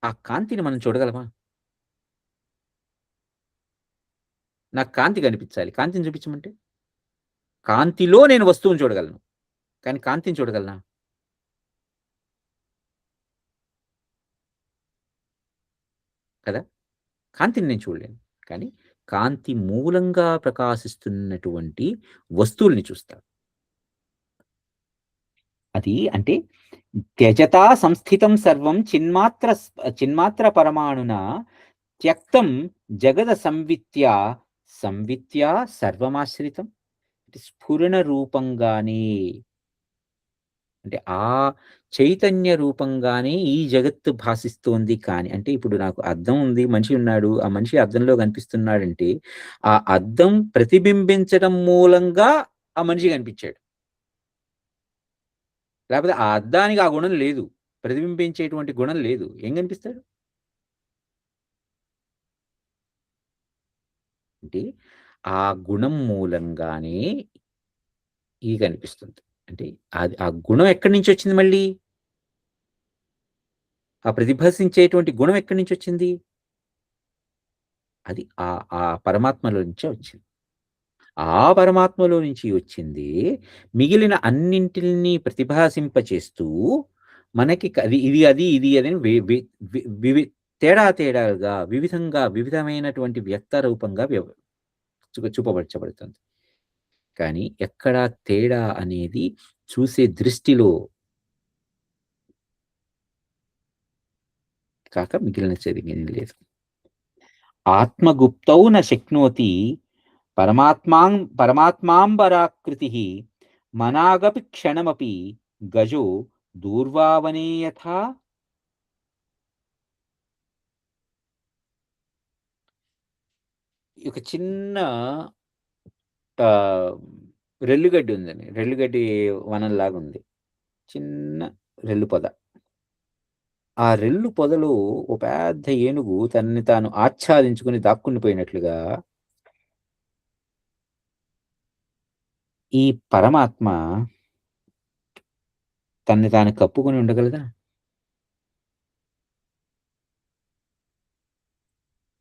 ఆ కాంతిని మనం చూడగలమా? నాకు కాంతి కనిపించాలి. కాంతిని చూపించమంటే? కాంతిలో నేను వస్తువుని చూడగలను. కానీ కాంతిని చూడగలనా? కదా! కాంతిని నేను చూడలేను. కానీ కాంతి మూలంగా ప్రకాశిస్తున్నటువంటి వస్తువుల్ని చూస్తా. అది అంటే త్యజతా సంస్థితం సర్వం చిన్మాత్ర పరమాణునా త్యక్తం జగద సంవిత్యా సర్వమాశ్రితం. అంటే స్ఫురణ రూపంగానే అంటే ఆ చైతన్య రూపంగానే ఈ జగత్తు భాసిస్తోంది కానీ అంటే ఇప్పుడు నాకు అద్దం ఉంది. మనిషి ఉన్నాడు. ఆ మనిషి అద్దంలో కనిపిస్తున్నాడంటే, ఆ అద్దం ప్రతిబింబించడం మూలంగా ఆ మనిషి కనిపించాడు. లేపోతే ఆ అద్దానికి ఆ గుణం లేదు. ప్రతిబింబించేటువంటి గుణం లేదు. ఏం కనిపిస్తాడు? అంటే ఆ గుణం మూలంగానే ఇది కనిపిస్తుంది. అంటే అది ఆ గుణం ఎక్కడి నుంచొచ్చింది మళ్ళీ? ఆ ప్రతిభాసించేటువంటి గుణం ఎక్కడి నుంచొచ్చింది? అది ఆ పరమాత్మలో నుంచే వచ్చింది. ఆ పరమాత్మలో నుంచి వచ్చింది మిగిలిన అన్నింటిని ప్రతిభాసింపచేస్తూ మనకి ఇది అని వి వి వి వివి తేడాలుగా వివిధమైనటువంటి వ్యక్త రూపంగా చూపబరచబడుతుంది. కానీ ఎక్కడా తేడా అనేది చూసే దృష్టిలో కాక మిగిలిన జరిగేది లేదు. ఆత్మగుప్తౌ న శక్నోతి పరమాత్మాంబరాకృతిః మనాగపి క్షణమపి గజో దూర్వావనే యథా. ఒక చిన్న ఆహ్, రెల్లుగడ్డి ఉందండి. రెల్లుగడ్డి వనంలాగుంది. చిన్న రెల్లు పొద. ఆ రెల్లు పొదలో ఓ పెద్ద ఏనుగు తనని తాను ఆచ్ఛాదించుకొని దాక్కుండిపోయినట్లుగా ఈ పరమాత్మ తనని తాను కప్పుకొని ఉండగలదా?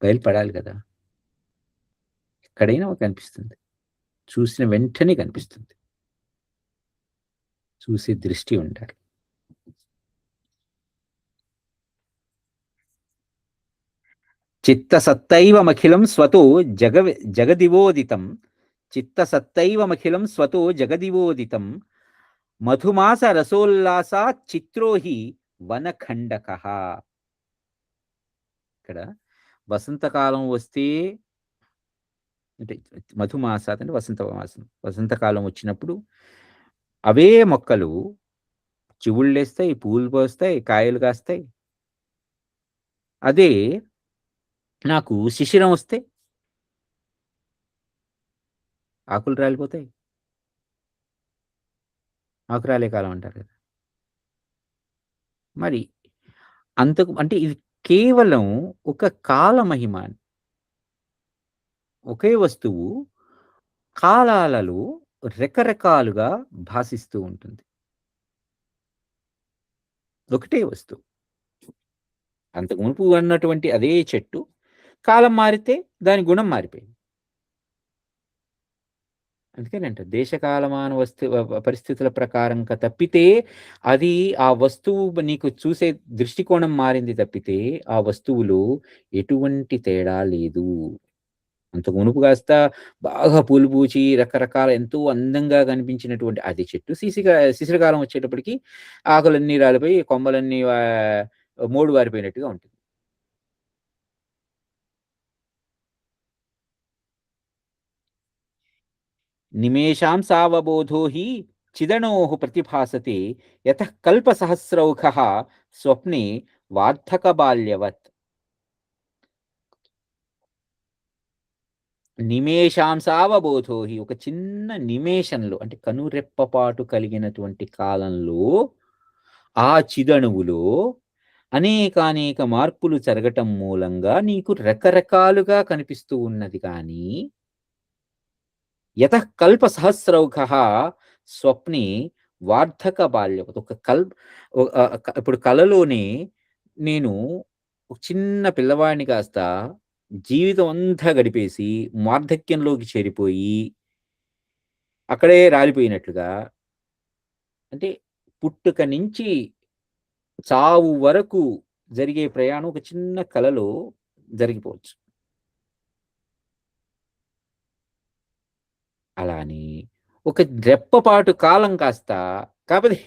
బయలుపడాలి కదా! ఎక్కడైనా కనిపిస్తుంది. చూసిన వెంటనే కనిపిస్తుంది. చూసే దృష్టి ఉండాలి. చిత్తసత్తైవమఖిలం స్వతో జగదివోదితం. చిత్తసత్తైవమఖిలం స్వతో జగదివోదితం. మధుమాస రసోల్లాసాత్ చిత్రో హి వనఖండకః. ఇక్కడ వసంతకాలం వస్తే అంటే మధుమాసాత్ అంటే వసంత మాసం. వసంతకాలం వచ్చినప్పుడు అవే మొక్కలు చివుళ్ళేస్తాయి, పూలు పోస్తాయి, కాయలు కాస్తాయి. అదే నాకు శిశిరం వస్తే ఆకులు రాలిపోతాయి. ఆకు రాలే కాలం అంటారు కదా! మరి అంతకు అంటే ఇది కేవలం ఒక కాలమహిమ. ఒకే వస్తువు కాలాలలో రకరకాలుగా భాసిస్తూ ఉంటుంది. ఒకటే వస్తువు. అంతకు మునుపు ఉన్నటువంటి అదే చెట్టు కాలం మారితే దాని గుణం మారిపోయింది. అందుకేనంట దేశకాలమాన పరిస్థితుల ప్రకారంగా తప్పితే అది ఆ వస్తువు నీకు చూసే దృష్టికోణం మారింది తప్పితే ఆ వస్తువులో ఎటువంటి తేడా లేదు. అంతకు మునుపు కాస్త బాగా పూలు పూచి రకరకాల ఎంతో అందంగా కనిపించినటువంటి అది చెట్టు శిశిరకాలం వచ్చేటప్పటికి ఆకులన్నీ రాలిపోయి కొమ్మలన్నీ మోడు వారిపోయినట్టుగా ఉంటుంది. నిమేషాంసావబోధో హి చిదణోః ప్రతిభాసతే యతః కల్పసహస్రౌఘః స్వప్నే వార్ధకబాల్యవత్. నిమేషాంసావబోధో హి ఒక చిన్న నిమేషంలో అంటే కనురెప్పపాటు కలిగినటువంటి కాలంలో ఆ చిదణువులో అనేకానేక మార్పులు జరగటం మూలంగా నీకు రకరకాలుగా కనిపిస్తూ ఉన్నది కానీ యతః కల్ప సహస్రౌఘః స్వప్నే వార్ధక బాల్యవత్. ఒక ఇప్పుడు కలలోనే నేను ఒక చిన్న పిల్లవాడిని కాస్త జీవితం అంతా గడిపేసి వార్ధక్యంలోకి చేరిపోయి అక్కడే రాలిపోయినట్లుగా అంటే పుట్టుక నుంచి చావు వరకు జరిగే ప్రయాణం ఒక చిన్న కలలో జరిగిపోవచ్చు. అలా అని ఒక రెప్పపాటు కాలం కాస్త కాపోతే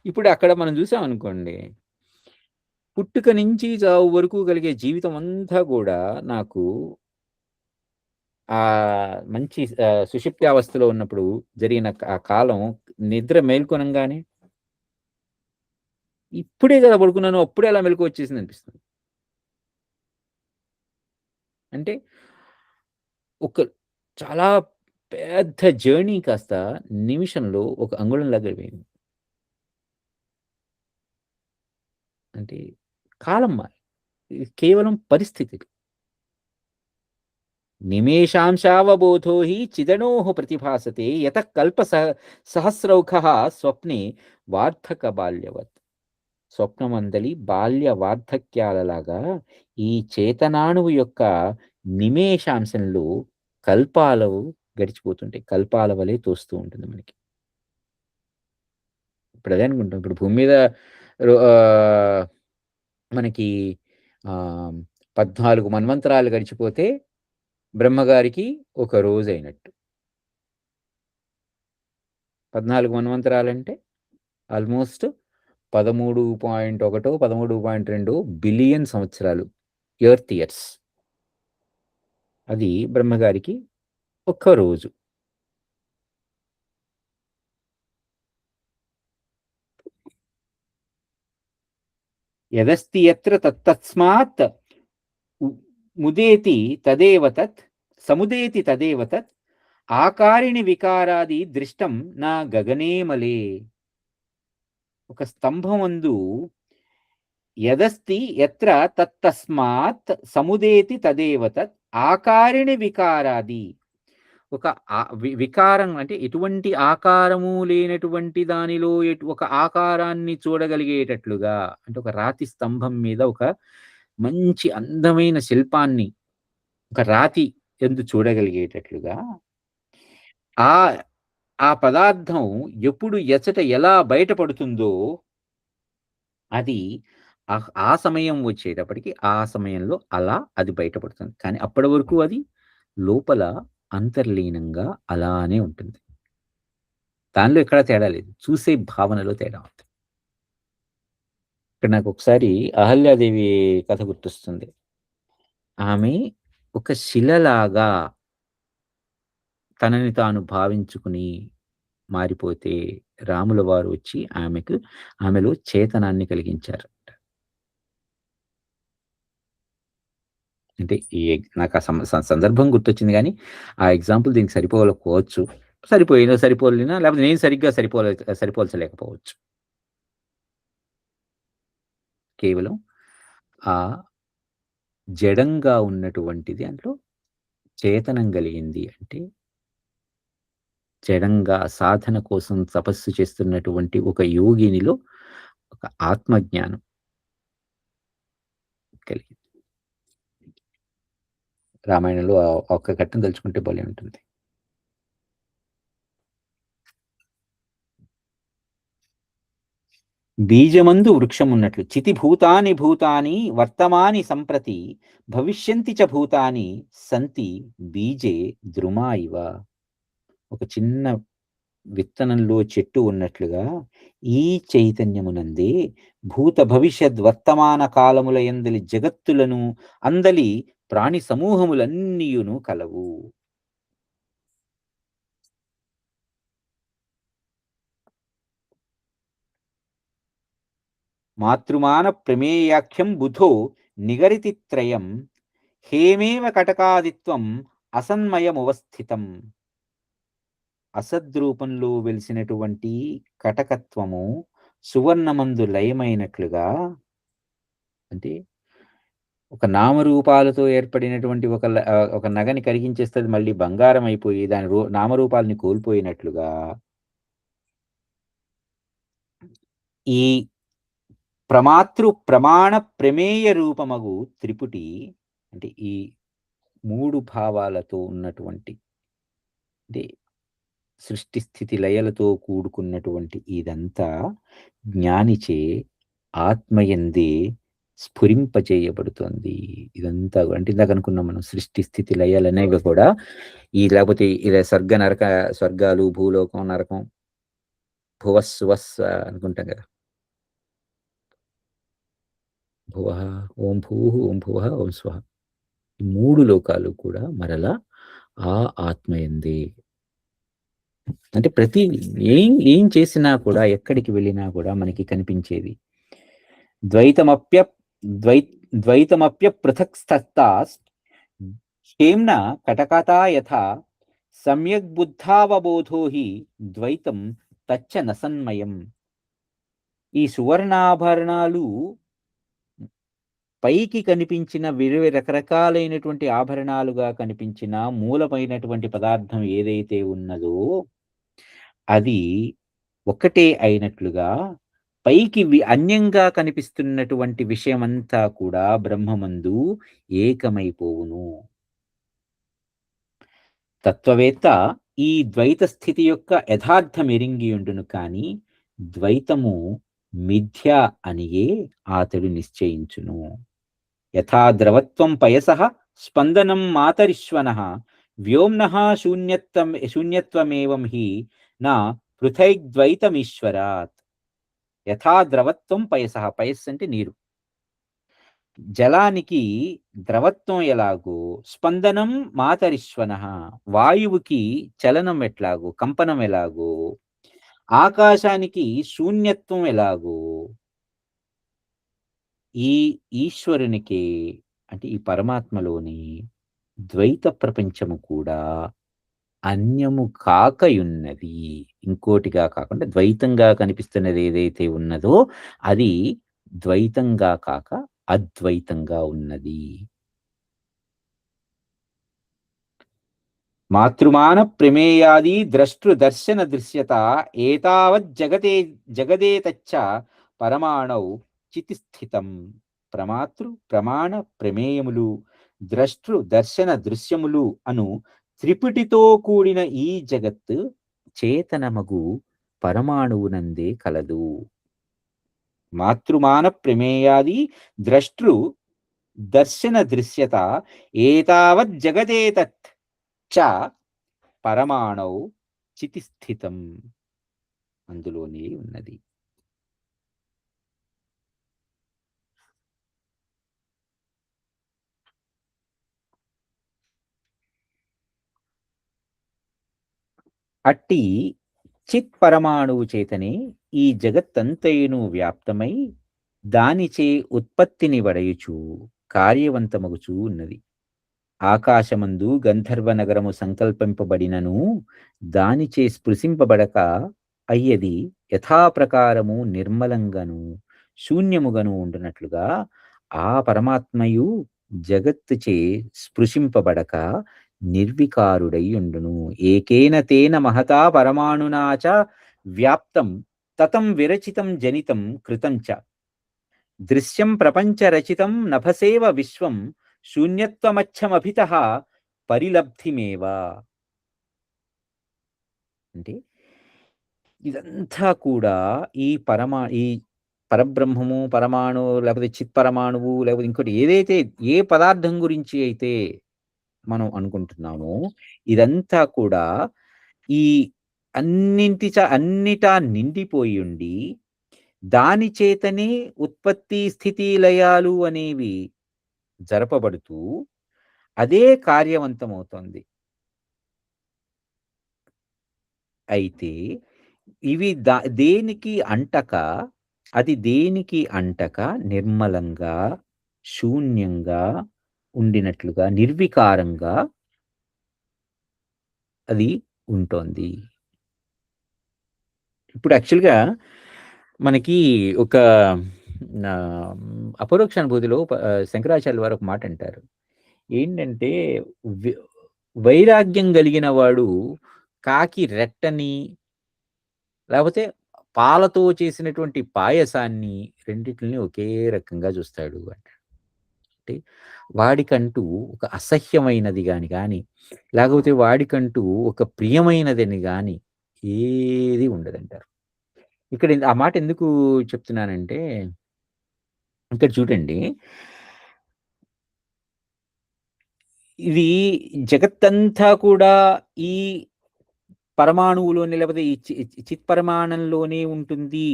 ఇప్పుడు అక్కడ మనం చూసామనుకోండి, పుట్టుక నుంచి చావు వరకు కలిగే జీవితం అంతా గూడా నాకు మంచి సుషుప్తి అవస్థలో ఉన్నప్పుడు జరిగిన ఆ కాలం నిద్ర మేల్కొనంగానే ఇప్పుడే గదా పడుకున్నాను. అప్పుడే అలా మెలుకువ వచ్చేసిందనిపిస్తుంది. అంటే ఒక చాలా పెద్ద జర్నీ కాస్త నిమిషంలో ఒక అంగుళంలాగా అయిపోయింది. అంటే కాలం ఇది కేవలం పరిస్థితులు. నిమేషాంశావబోధో హి చిదణోః ప్రతిభాసతే యతః సహస్రౌఘః స్వప్నే వార్ధక బాల్యవత్. స్వప్నమందలి బాల్య వార్ధక్యాలలాగా ఈ చేతనాణువు యొక్క నిమేషాంశంలో కల్పాలు గడిచిపోతుంటాయి. కల్పాల వలె తోస్తూ ఉంటుంది మనకి. ఇప్పుడు అదే అనుకుంటాం. ఇప్పుడు భూమి మీద ఆహ్, మనకి ఆహ్, 14 మన్వంతరాలు గడిచిపోతే బ్రహ్మగారికి ఒక రోజయినట్టు. 14 మన్వంతరాలంటే ఆల్‌మోస్ట్ 13.1 13.2 బిలియన్ సంవత్సరాలు. Earth years. అది బ్రహ్మగారికి ఒక్క రోజు. యదస్తి యత్ర తత్తస్మాత్ ఉ ముదేతి తదేవ తత్ సముదేతి తదేవ తత్ ఆకారిణి వికారాది దృష్టం నా గగనే మలే. ఒక స్తంభమందు యదస్తి యత్ర తత్తస్మాత్ సముదేతి తదేవ తత్ ఆకారిణి వికారాది. ఒక వికారం అంటే ఎటువంటి ఆకారము లేనటువంటి దానిలో ఒక ఆకారాన్ని చూడగలిగేటట్లుగా అంటే ఒక రాతి స్తంభం మీద ఒక మంచి అందమైన శిల్పాన్ని ఒక రాతి ఎందు చూడగలిగేటట్లుగా ఆ ఆ పదార్థం ఎప్పుడు ఎచట ఎలా బయటపడుతుందో అది ఆ సమయం వచ్చేటప్పటికి, ఆ సమయంలో అలా అది బయటపడుతుంది. కానీ అప్పటి వరకు అది లోపల అంతర్లీనంగా అలానే ఉంటుంది. దానిలో ఎక్కడ తేడా లేదు. చూసే భావనలో తేడా ఉంది. ఇక్కడ నాకొకసారి అహల్యాదేవి కథ గుర్తొస్తుంది. ఆమె ఒక శిలలాగా తనని తాను భావించుకుని మారిపోతే, రాముల వారు వచ్చి ఆమెలో చేతనాన్ని కలిగించారు. అంటే నాకు ఆ సందర్భం గుర్తొచ్చింది గానీ, ఆ ఎగ్జాంపుల్ దీనికి సరిపోకపోవచ్చు. సరిపోలినా లేకపోతే నేను సరిగ్గా సరిపోల్చలేకపోవచ్చు. కేవలం ఆ జడంగా ఉన్నటువంటిది దాంట్లో చేతనం కలిగింది. అంటే జడంగా సాధన కోసం తపస్సు చేస్తున్నటువంటి ఒక యోగినిలో ఒక ఆత్మజ్ఞానం కలిగింది. రామాయణంలో ఆ ఒక్క ఘట్టం తలుచుకుంటే భలే ఉంటుంది. బీజమందు వృక్షమున్నట్లు చితిభూతాని భూతాని వర్తమాని సంప్రతి భవిష్యంతి చ భూతాని సంతి బీజే ద్రుమా ఇవ. ఒక చిన్న విత్తనంలో చెట్టు ఉన్నట్లుగా ఈ చైతన్యమునందే భూత భవిష్యద్ వర్తమాన కాలముల యందలి జగత్తులను అందలి ప్రాణి సమూహములన్నీయును కలవు. మాతృమాన ప్రమేయాఖ్యం బుధో నిగరితి త్రయం హేమేవ కటకాదిత్వం అసన్మయమువస్థితం. అసద్రూపంలో వెలిసినటువంటి కటకత్వము సువర్ణమందు లయమైనట్లుగా, అంటే ఒక నామరూపాలతో ఏర్పడినటువంటి ఒక నగని కరిగించేస్తే అది మళ్ళీ బంగారం అయిపోయి దాని నామరూపాలని కోల్పోయినట్లుగా ఈ ప్రమాణ ప్రమేయ రూపమగు త్రిపుటి, అంటే ఈ 3 భావాలతో ఉన్నటువంటి, అంటే సృష్టి స్థితి లయలతో కూడుకున్నటువంటి ఇదంతా జ్ఞానిచే ఆత్మయందే స్ఫురింపచేయబడుతోంది. ఇదంతా అంటే ఇందాక అనుకున్నాం మనం సృష్టి స్థితి లయాలనేవి కూడా లేకపోతే ఇలా స్వర్గాలు, భూలోకం, నరకం, భువః సువః అనుకుంటాం కదా! భువః, ఓం భూః, ఓం భువః, ఓం స్వః. ఈ 3 లోకాలు కూడా మరలా ఆ ఆత్మయందే. అంటే ఏం ఏం చేసినా కూడా, ఎక్కడికి వెళ్ళినా కూడా మనకి కనిపించేది ద్వైతమప్య ద్వై ద్వైతమప్యపృథక్స్తత్తాస్ క్షేమ్న కటకతా యథా సమ్యగ్బుద్ధావబోధో హి ద్వైతం తచ్చ నసన్మయం. ఈ సువర్ణాభరణాలు పైకి కనిపించిన రకరకాలైనటువంటి ఆభరణాలుగా కనిపించిన మూలమైనటువంటి పదార్థం ఏదైతే ఉన్నదో అది ఒక్కటే అయినట్లుగా పైకి అన్యంగా కనిపిస్తున్నటువంటి విషయమంతా కూడా బ్రహ్మమందు ఏకమైపోవును. తత్వవేత్త ఈ ద్వైత స్థితి యొక్క యథార్థమెరింగియుండును కాని ద్వైతము మిథ్య అనియే అతడు నిశ్చయించును. యథా ద్రవత్వం పయసః స్పందనం మాతరిశ్వనః వ్యోమ్నః శూన్యత్వమేవం హి నా పృథైద్వైతమీశ్వరాత్. యథా ద్రవత్వం పయసః, పయస్సు అంటే నీరు. జలానికి ద్రవత్వం ఎలాగో, స్పందనం మాతరిశ్వనః వాయువుకి చలనం ఎట్లాగో, కంపనం ఎలాగో, ఆకాశానికి శూన్యత్వం ఎలాగో, ఈ ఈశ్వరునికి, అంటే ఈ పరమాత్మలోని ద్వైత ప్రపంచము కూడా అన్యము కాకయున్నది. ఇంకోటిగా కాకుండా ద్వైతంగా కనిపిస్తున్నది ఏదైతే ఉన్నదో అది ద్వైతంగా కాక అద్వైతంగా ఉన్నది. మాతృమాన ప్రమేయాది ద్రష్టృ దర్శన దృశ్యత ఏతావజ్జగతే జగదేతచ్చ పరమాణౌ చితిస్థితం. ప్రమాణ ప్రమేయములు, ద్రష్టృ దర్శన దృశ్యములు అను త్రిపుటితో కూడిన ఈ జగత్ చేతనమగు పరమాణువునందే కలదు. మాతృమాన ప్రమేయాది ద్రష్టృ దర్శన దృశ్యత ఏతావజ్జగదేతత్ చ పరమాణౌ చితి స్థితం. అందులోనే ఉన్నది. అట్టి చిత్ పరమాణువు చేతనే ఈ జగత్తంతయును వ్యాప్తమై దానిచే ఉత్పత్తిని వడయుచు కార్యవంతమగుచూ ఉన్నది. ఆకాశమందు గంధర్వ నగరము సంకల్పింపబడినను దానిచే స్పృశింపబడక అయ్యది యథాప్రకారము నిర్మలంగాను శూన్యముగాను ఉండునట్లుగా ఆ పరమాత్మయు జగత్తుచే స్పృశింపబడక నిర్వికారుడై ఉండును. ఏకేన తేన మహతా పరమాణునాచ వ్యాప్తం తతం విరచితం జనితం కృతం చ దృశ్యం ప్రపంచ రచితం నభసేవ విశ్వం శూన్యత్వమచ్చమభిత పరిలబ్ధిమేవ. అంటే ఇదంతా కూడా ఈ పరబ్రహ్మము, పరమాణు లేకపోతే చిత్ పరమాణువు లేకపోతే ఇంకోటి ఏదైతే ఏ పదార్థం గురించి అయితే మనం అనుకుంటున్నామో ఇదంతా కూడా ఈ అన్నిటా నిండిపోయి ఉండి దాని చేతనే ఉత్పత్తి స్థితి లయాలు అనేవి జరపబడుతూ అదే కార్యవంతమవుతోంది. అయితే ఇవి దేనికి అంటక అది దేనికి అంటక నిర్మలంగా శూన్యంగా ఉండినట్లుగా నిర్వికారంగా అది ఉంటోంది. ఇప్పుడు యాక్చువల్‌గా మనకి ఒక అపరోక్ష అనుభూతిలో శంకరాచార్యుల వారు ఒక మాట అంటారు. ఏంటంటే వి వైరాగ్యం కలిగిన వాడు కాకి రెట్టని లేకపోతే పాలతో చేసినటువంటి పాయసాన్ని రెండిటిని ఒకే రకంగా చూస్తాడు అంటాడు. అంటే వాడికంటూ ఒక అసహ్యమైనది గాని లేకపోతే వాడికంటూ ఒక ప్రియమైనదని గాని ఏది ఉండదంటారు. ఇక్కడ ఆ మాట ఎందుకు చెప్తున్నానంటే ఇక్కడ చూడండి. ఇది జగత్తంతా కూడా ఈ పరమాణువులోనే లేకపోతే ఈ చిత్పరమాణంలోనే ఉంటుంది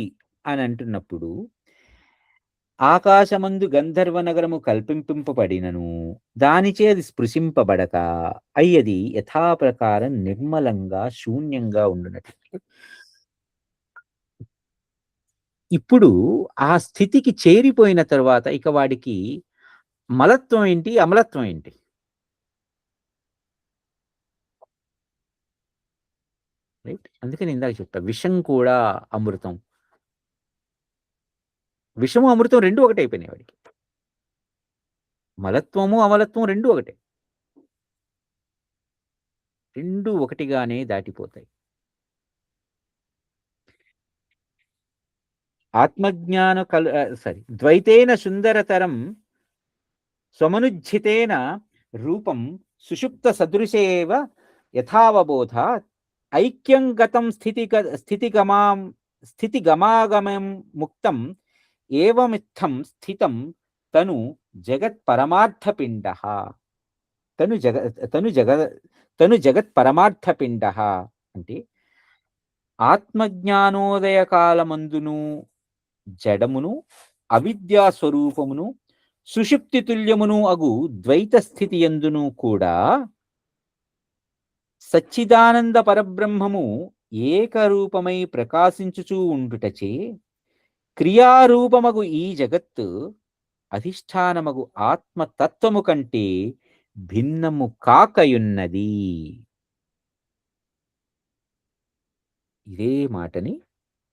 అని అంటున్నప్పుడు ఆకాశమందు గంధర్వ నగరము కల్పింపబడినను దానిచే అది స్పృశింపబడక అయ్యది యథాప్రకారం నిర్మలంగా శూన్యంగా ఉండునట్లు. ఇప్పుడు ఆ స్థితికి చేరిపోయిన తర్వాత ఇక వాడికి మలత్వం ఏంటి, అమలత్వం ఏంటి? రైట్. అందుకని ఇందాక చెప్పా విషం కూడా అమృతం. విషము, అమృతం 2 ఒకటైపోయినాయి వాడికి. మలత్వము, అమలత్వం 2 ఒకటే. 2 ఒకటిగానే దాటిపోతాయి. ఆత్మజ్ఞాన ద్వైతేన సుందరతరం స్వమనుజ్జితేన రూపం సుషుప్త సదృశేవ యథావబోధాత్ ఐక్యం గతం స్థితిగమాగమం ముక్తం ఏవమిత్థం స్థితం తను జగత్ పరమార్థపిండః. తను జగ తను జగ తను జగత్ పరమార్థపిండః అంటే ఆత్మజ్ఞానోదయ కాలమందును జడమును అవిద్యా స్వరూపమును సుషుప్తి తుల్యమును అగు ద్వైత స్థితి యందును కూడా సచ్చిదానంద పరబ్రహ్మము ఏకరూపమై ప్రకాశించుచూ ఉండుటచే క్రియారూపమగు ఈ జగత్తు అధిష్టానమగు ఆత్మతత్వము కంటే భిన్నము కాకయున్నది. ఇదే మాటని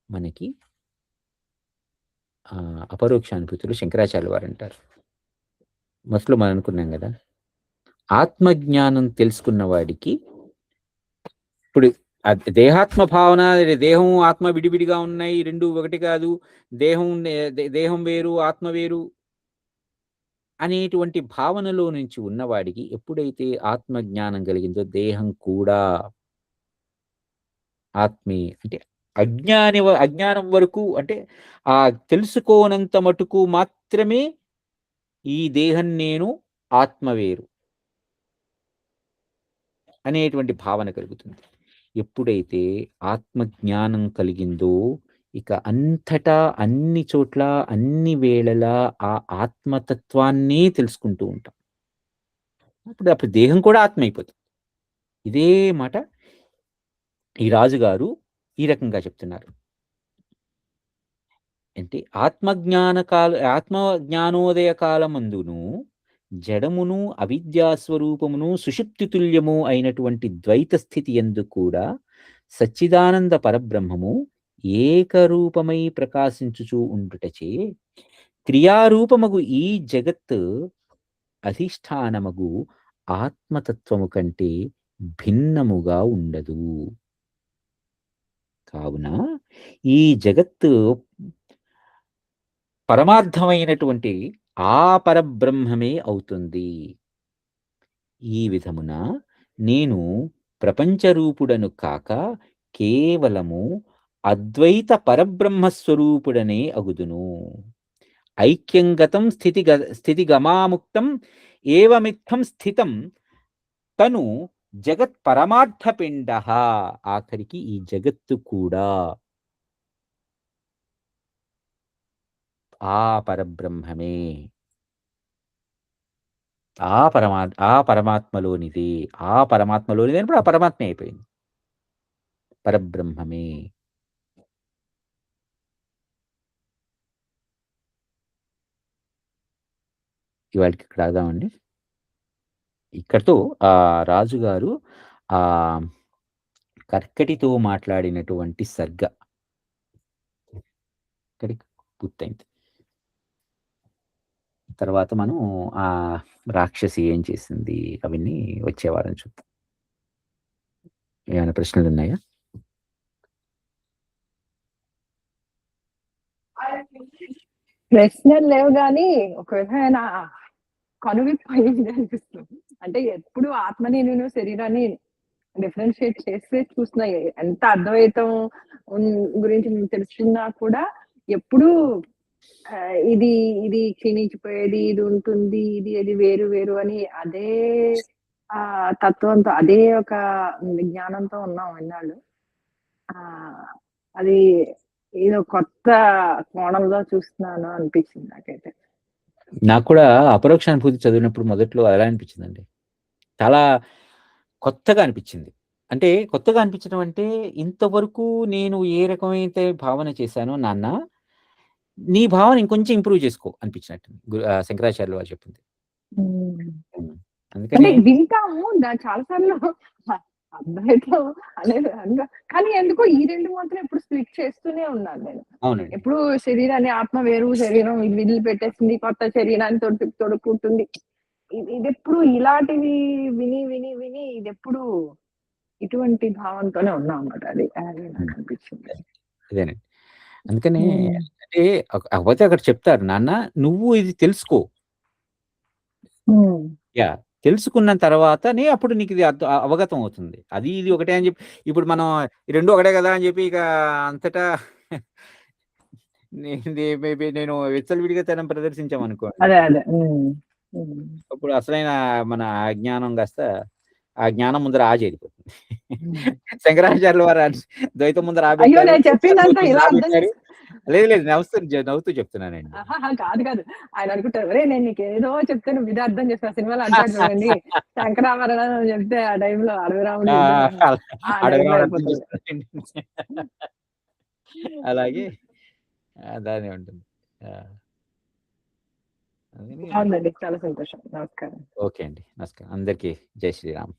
మనకి అపరోక్షానుభూతులు శంకరాచార్యుల వారు అంటారు. మొదట్లో మనం అనుకున్నాం కదా, ఆత్మజ్ఞానం తెలుసుకున్న వాడికి ఇప్పుడు దేహాత్మ భావన, దేహం ఆత్మ విడివిడిగా ఉన్నాయి, 2 ఒకటి కాదు, దేహం వేరు ఆత్మ వేరు అనేటువంటి భావనలో నుంచి ఉన్నవాడికి ఎప్పుడైతే ఆత్మజ్ఞానం కలిగిందో దేహం కూడా ఆత్మీయ అంటే అజ్ఞానం వరకు అంటే ఆ తెలుసుకోనంత మటుకు మాత్రమే ఈ దేహం నేను, ఆత్మ వేరు అనేటువంటి భావన కలుగుతుంది. ఎప్పుడైతే ఆత్మజ్ఞానం కలిగిందో, ఇక అంతటా, అన్ని చోట్ల, అన్ని వేళలా ఆ ఆత్మతత్వాన్నే తెలుసుకుంటూ ఉంటాం. అప్పుడు దేహం కూడా ఆత్మ అయిపోతుంది. ఇదే మాట ఈ రాజుగారు ఈ రకంగా చెప్తున్నారు. అంటే ఆత్మ జ్ఞానోదయ కాలమందును జడమును, అవిద్యా స్వరూపమును, సుషుప్తి తుల్యము అయినటువంటి ద్వైత స్థితి యందు కూడా సచ్చిదానంద పరబ్రహ్మము ఏకరూపమై ప్రకాశించుచూ ఉండుటచే క్రియారూపమగు ఈ జగత్తు అధిష్టానమగు ఆత్మతత్వము కంటే భిన్నముగా ఉండదు. కావున ఈ జగత్తు పరమార్థమైనటువంటి ఆ పరబ్రహ్మమే అవుతుంది. ఈ విధమున నేను ప్రపంచరూపుడను కాక కేవలము అద్వైత పరబ్రహ్మ స్వరూపుడనే అగుదును. ఐక్యంగతం స్థితిగమాముక్తం ఏవమిత్థం స్థితం తను జగత్ పరమార్థ పిండ. ఆఖరికి ఈ జగత్తు కూడా ఆ పరబ్రహ్మమే. ఆ పరమాత్మలోనిది. ఆ పరమాత్మలోనిది అన్నప్పుడు ఆ పరమాత్మే అయిపోయింది. పరబ్రహ్మమే. ఇవాళకి ఇక్కడ ఆగుదామండి. ఇక్కడితో రాజుగారు కర్కటితో మాట్లాడినటువంటి సర్గ ఇక్కడికి పూర్తయింది. తర్వాత మనం ఆ రాక్షసి ఏం చేసింది అవన్నీ వచ్చే వారం చూద్దాం. ఏమైనా ప్రశ్నలున్నాయా? ప్రశ్నలు లేవు గాని ఒక విధమైన కనువిప్పయింది అనిపిస్తుంది. అంటే ఎప్పుడు ఆత్మని నేను శరీరాన్ని డిఫరెన్షియేట్ చేస్తే చూస్తున్నా. ఎంత అద్వైతం గురించి తెలిసినా కూడా ఎప్పుడు ఇది ఇది క్షీణించిపోయేది, ఇది ఉంటుంది, ఇది వేరు వేరు అని అదే తత్వంతో అదే ఒక జ్ఞానంతో ఉన్నాం ఇన్నాళ్ళు. అది ఏదో కొత్త కోణంలో చూస్తున్నాను అనిపించింది నాకైతే. నాకు కూడా అపరోక్ష అనుభూతి చదివినప్పుడు మొదట్లో అలా అనిపించిందండి. చాలా కొత్తగా అనిపించింది. అంటే కొత్తగా అనిపించడం అంటే ఇంతవరకు నేను ఏ రకమైతే భావన చేశానో నాన్న, నీ భావన ఇంకొంచెం ఇంప్రూవ్ చేసుకో అనిపించినట్టు. శంకరాచార్యులు వారు చెప్పింది. అంటే అందుకని వింటాము చాలా సార్లు అద్వైతం అనేది కానీ ఎందుకో ఈ రెండు మాత్రం ఎప్పుడు స్విచ్ చేస్తూనే ఉన్నాను నేను. అవునండి. ఎప్పుడు శరీరాన్ని ఆత్మ వేరు, శరీరం విధులు పెట్టేస్తుంది, కొత్త శరీరాన్ని తొడుక్కుంటుంది. ఇది ఎప్పుడు ఇలాంటివి విని విని విని ఇది ఎప్పుడు ఇటువంటి భావంతోనే ఉన్నాం అన్నమాట. అది నాకు అనిపించింది. అదేనండి. అందుకని అంటే కాకపోతే అక్కడ చెప్తారు, నాన్న నువ్వు ఇది తెలుసుకో. యాహ్! తెలుసుకున్న తర్వాతనే అప్పుడు నీకు ఇది అవగతం అవుతుంది. అది ఇది ఒకటే అని చెప్పి ఇప్పుడు మనం ఈ 2 ఒకటే కదా అని చెప్పి ఇక అంతటా నేను విచ్చలవిడిగాతనం ప్రదర్శించామనుకోండి. అదే. అదే. అప్పుడు అసలైన మన అజ్ఞానం కాస్త ఆ జ్ఞానం ముందర చేరిపోతుంది. శంకరాచార్యుల వారు ద్వైతం ముందర అయ్యో! ఆబెట్టారు. నేను చెప్పిందంతా ఇలా అర్థం లేదు లేదు నవ్వుతూ చెప్తున్నానండి. కాదు. ఆయన అనుకుంటారు, ఒరేయ్ నేను నీకేదో చెప్తే నువ్వు ఇదే అర్థం చేసిన సినిమాలో అంటాడు చూడండి, శంకరాభరణం చెప్తే ఆ టైంలో అడవిరాముడు అలాగే దానే ఉంటుంది. అవునండి. చాలా సంతోషం. నమస్కారం. ఓకే అండి. నమస్కారం. అందరికీ జై శ్రీరామ్.